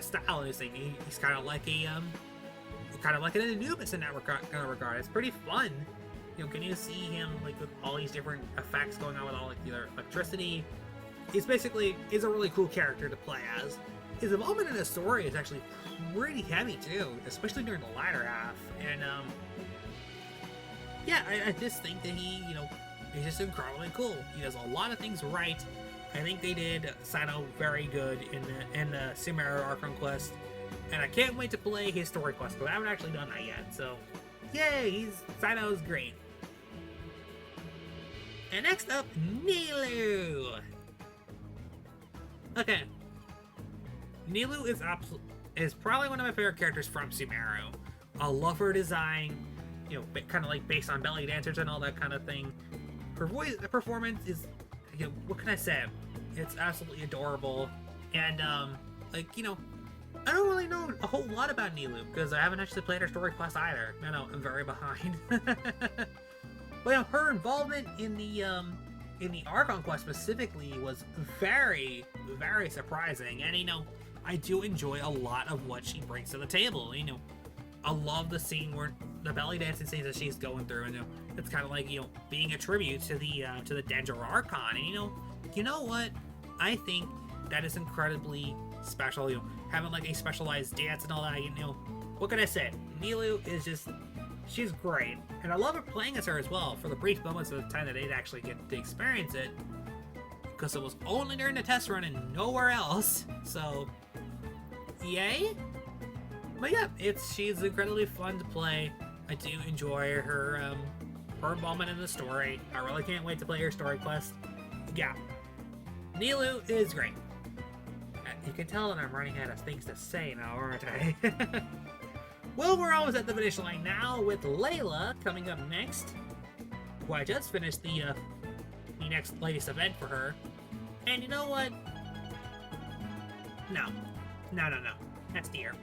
style in his thing. He's kind of like an Anubis in that kind of regard. It's pretty fun. You know, can you see him like with all these different effects going on with all like the electricity? He's a really cool character to play as. His involvement in the story is actually pretty heavy too, especially during the latter half. And yeah, I just think that he's just incredibly cool. He does a lot of things right. I think they did Sino very good in the Sumeru Archon quest, and I can't wait to play his story quest, because I haven't actually done that yet. So, yay! Sino's great. And next up, Nilou. Okay, Nilou is probably one of my favorite characters from Sumeru. I love her design, you know, kind of like based on belly dancers and all that kind of thing. Her performance is, you know, what can I say? It's absolutely adorable, and like, you know, I don't really know a whole lot about Nilou because I haven't actually played her story quest either. No, I'm very behind. But you know, her involvement in the Archon quest specifically was very, very surprising, and you know, I do enjoy a lot of what she brings to the table. You know, I love the scene where the belly dancing scenes that she's going through, and you know, it's kind of like, you know, being a tribute to the Dendro Archon, and you know what? I think that is incredibly special. You know, having like a specialized dance and all that. You know, what can I say? Nilou is just, she's great, and I love her playing as her as well. For the brief moments of the time that I did actually get to experience it, because it was only during the test run and nowhere else. So, yay! But yeah, she's incredibly fun to play. I do enjoy her involvement in the story. I really can't wait to play her story quest. Yeah. Nilu is great. You can tell that I'm running out of things to say now, aren't I? Well, we're almost at the finish line now with Layla coming up next. Well, I just finished the next latest event for her. And you know what? No. That's dear.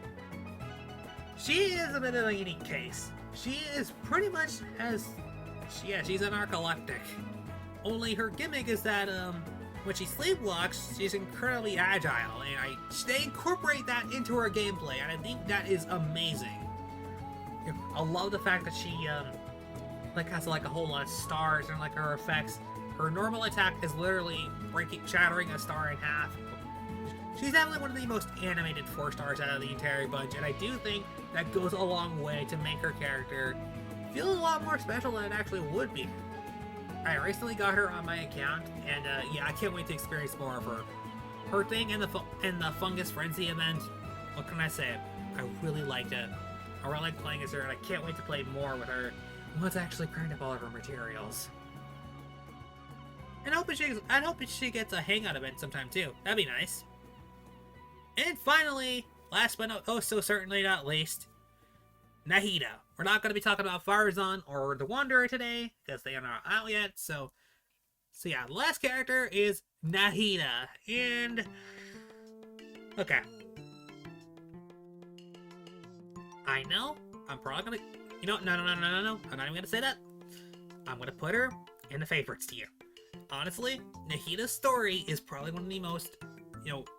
She is a bit of a unique case. She is pretty much she's an narcoleptic. Only her gimmick is that, when she sleepwalks, she's incredibly agile, and they incorporate that into her gameplay, and I think that is amazing. I love the fact that she, has a whole lot of stars and her effects. Her normal attack is literally shattering a star in half. She's definitely one of the most animated 4 stars out of the entire bunch, and I do think that goes a long way to make her character feel a lot more special than it actually would be. I recently got her on my account, and yeah, I can't wait to experience more of her. Her thing in the Fungus Frenzy event, what can I say? I really liked it. I really like playing as her, and I can't wait to play more with her once I actually grind up all of her materials. And I hope she gets a hangout event sometime too. That'd be nice. And finally, last but so certainly not least, Nahida. We're not going to be talking about Farazan or the Wanderer today, because they are not out yet, so yeah, the last character is Nahida, and... Okay. I know, I'm probably gonna... You know, no, I'm not even gonna say that. I'm gonna put her in the favorites tier. Honestly, Nahida's story is probably one of the most,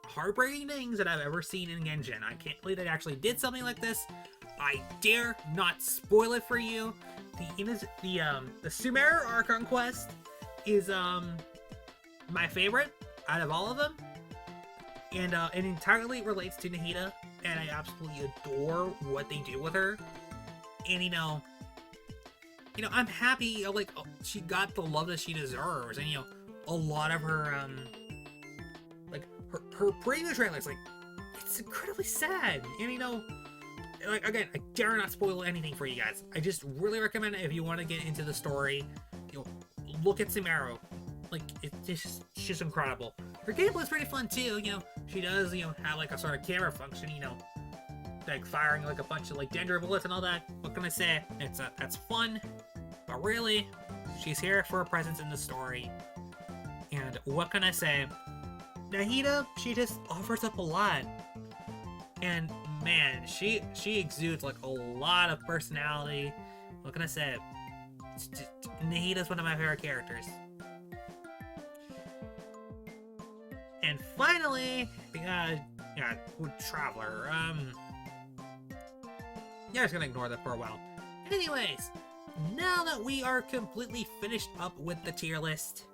heartbreaking things that I've ever seen in Genshin. I can't believe they actually did something like this. I dare not spoil it for you. The Sumeru Archon quest is my favorite out of all of them, and it entirely relates to Nahida, and I absolutely adore what they do with her. And I'm happy she got the love that she deserves, and a lot of her her previous trailers, it's incredibly sad, and again, I dare not spoil anything for you guys. I just really recommend it if you want to get into the story. Look at Sumeru. She's just incredible. Her gameplay is pretty fun too. She does have a sort of camera function. Firing a bunch of dendro bullets and all that. What can I say? That's fun, but really, she's here for a presence in the story. And what can I say? Nahida, she just offers up a lot. And man, she exudes a lot of personality. What can I say? Nahida's one of my favorite characters. And finally, Traveler. Yeah, I'm just gonna ignore that for a while. Anyways, now that we are completely finished up with the tier list,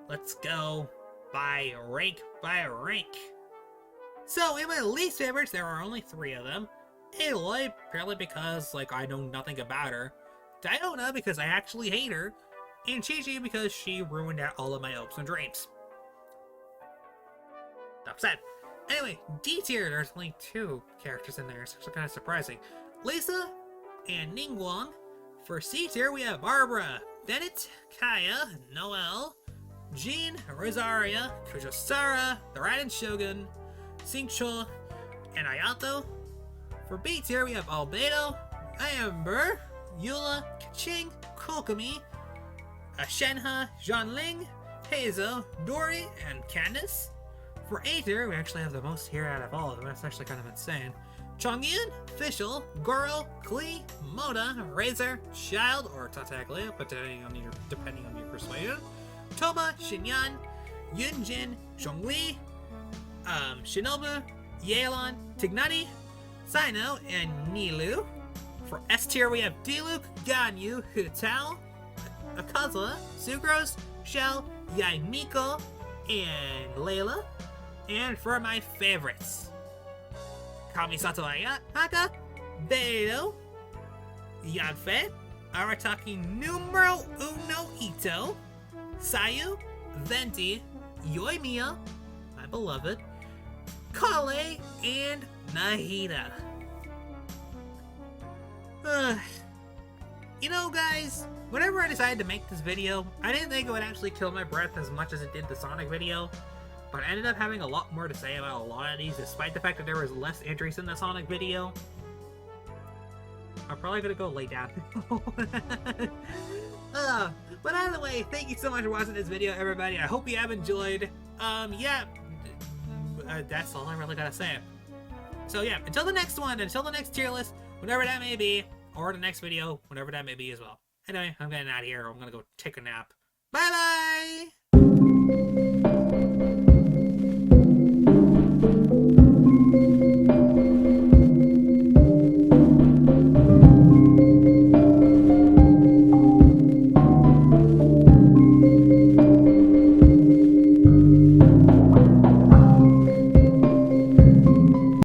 let's go by rank by rank. So, in my least favorites, there are only 3 of them. Aloy, purely because, I know nothing about her. Diona, because I actually hate her. And Chi-Chi, because she ruined out all of my hopes and dreams. Enough said. Anyway, D tier, there's only 2 characters in there, so it's kind of surprising. Lisa and Ningguang. For C tier, we have Barbara, Bennett, Kaya, Noelle, Jean, Rosaria, Kujosara, the Raiden Shogun, Xingqiu, and Ayato. For B tier, we have Albedo, Amber, Eula, Kaching, Kokomi, Shenhe, Zhanling, Hazel, Dory, and Candace. For A tier, we actually have the most here out of all of them. That's actually kind of insane. Chongyun, Fischl, Goro, Klee, Moda, Razor, Child, or Tataklia, depending on your persuasion. Toma, Xinyan, Yunjin, Zhongli, Shinobu, Yelan, Tignani, Sino, and Nilu. For S tier, we have Diluc, Ganyu, Hu Tao, Akaza, Sucrose, Shell, Yaimiko, and Layla. And for my favorites, Kamisato Haka, Beidou, Yanfei, Arataki numero uno Ito, Sayu, Venti, Yoimiya, my beloved, Kale, and Nahida. You know, guys, whenever I decided to make this video, I didn't think it would actually kill my breath as much as it did the Sonic video, but I ended up having a lot more to say about a lot of these, despite the fact that there was less entries in the Sonic video. I'm probably gonna go lay down. But either way, thank you so much for watching this video, everybody. I hope you have enjoyed. Yeah, that's all I really gotta say. So yeah, until the next one, until the next tier list, whenever that may be, or the next video, whenever that may be as well. Anyway, I'm getting out of here. I'm gonna go take a nap. Bye bye!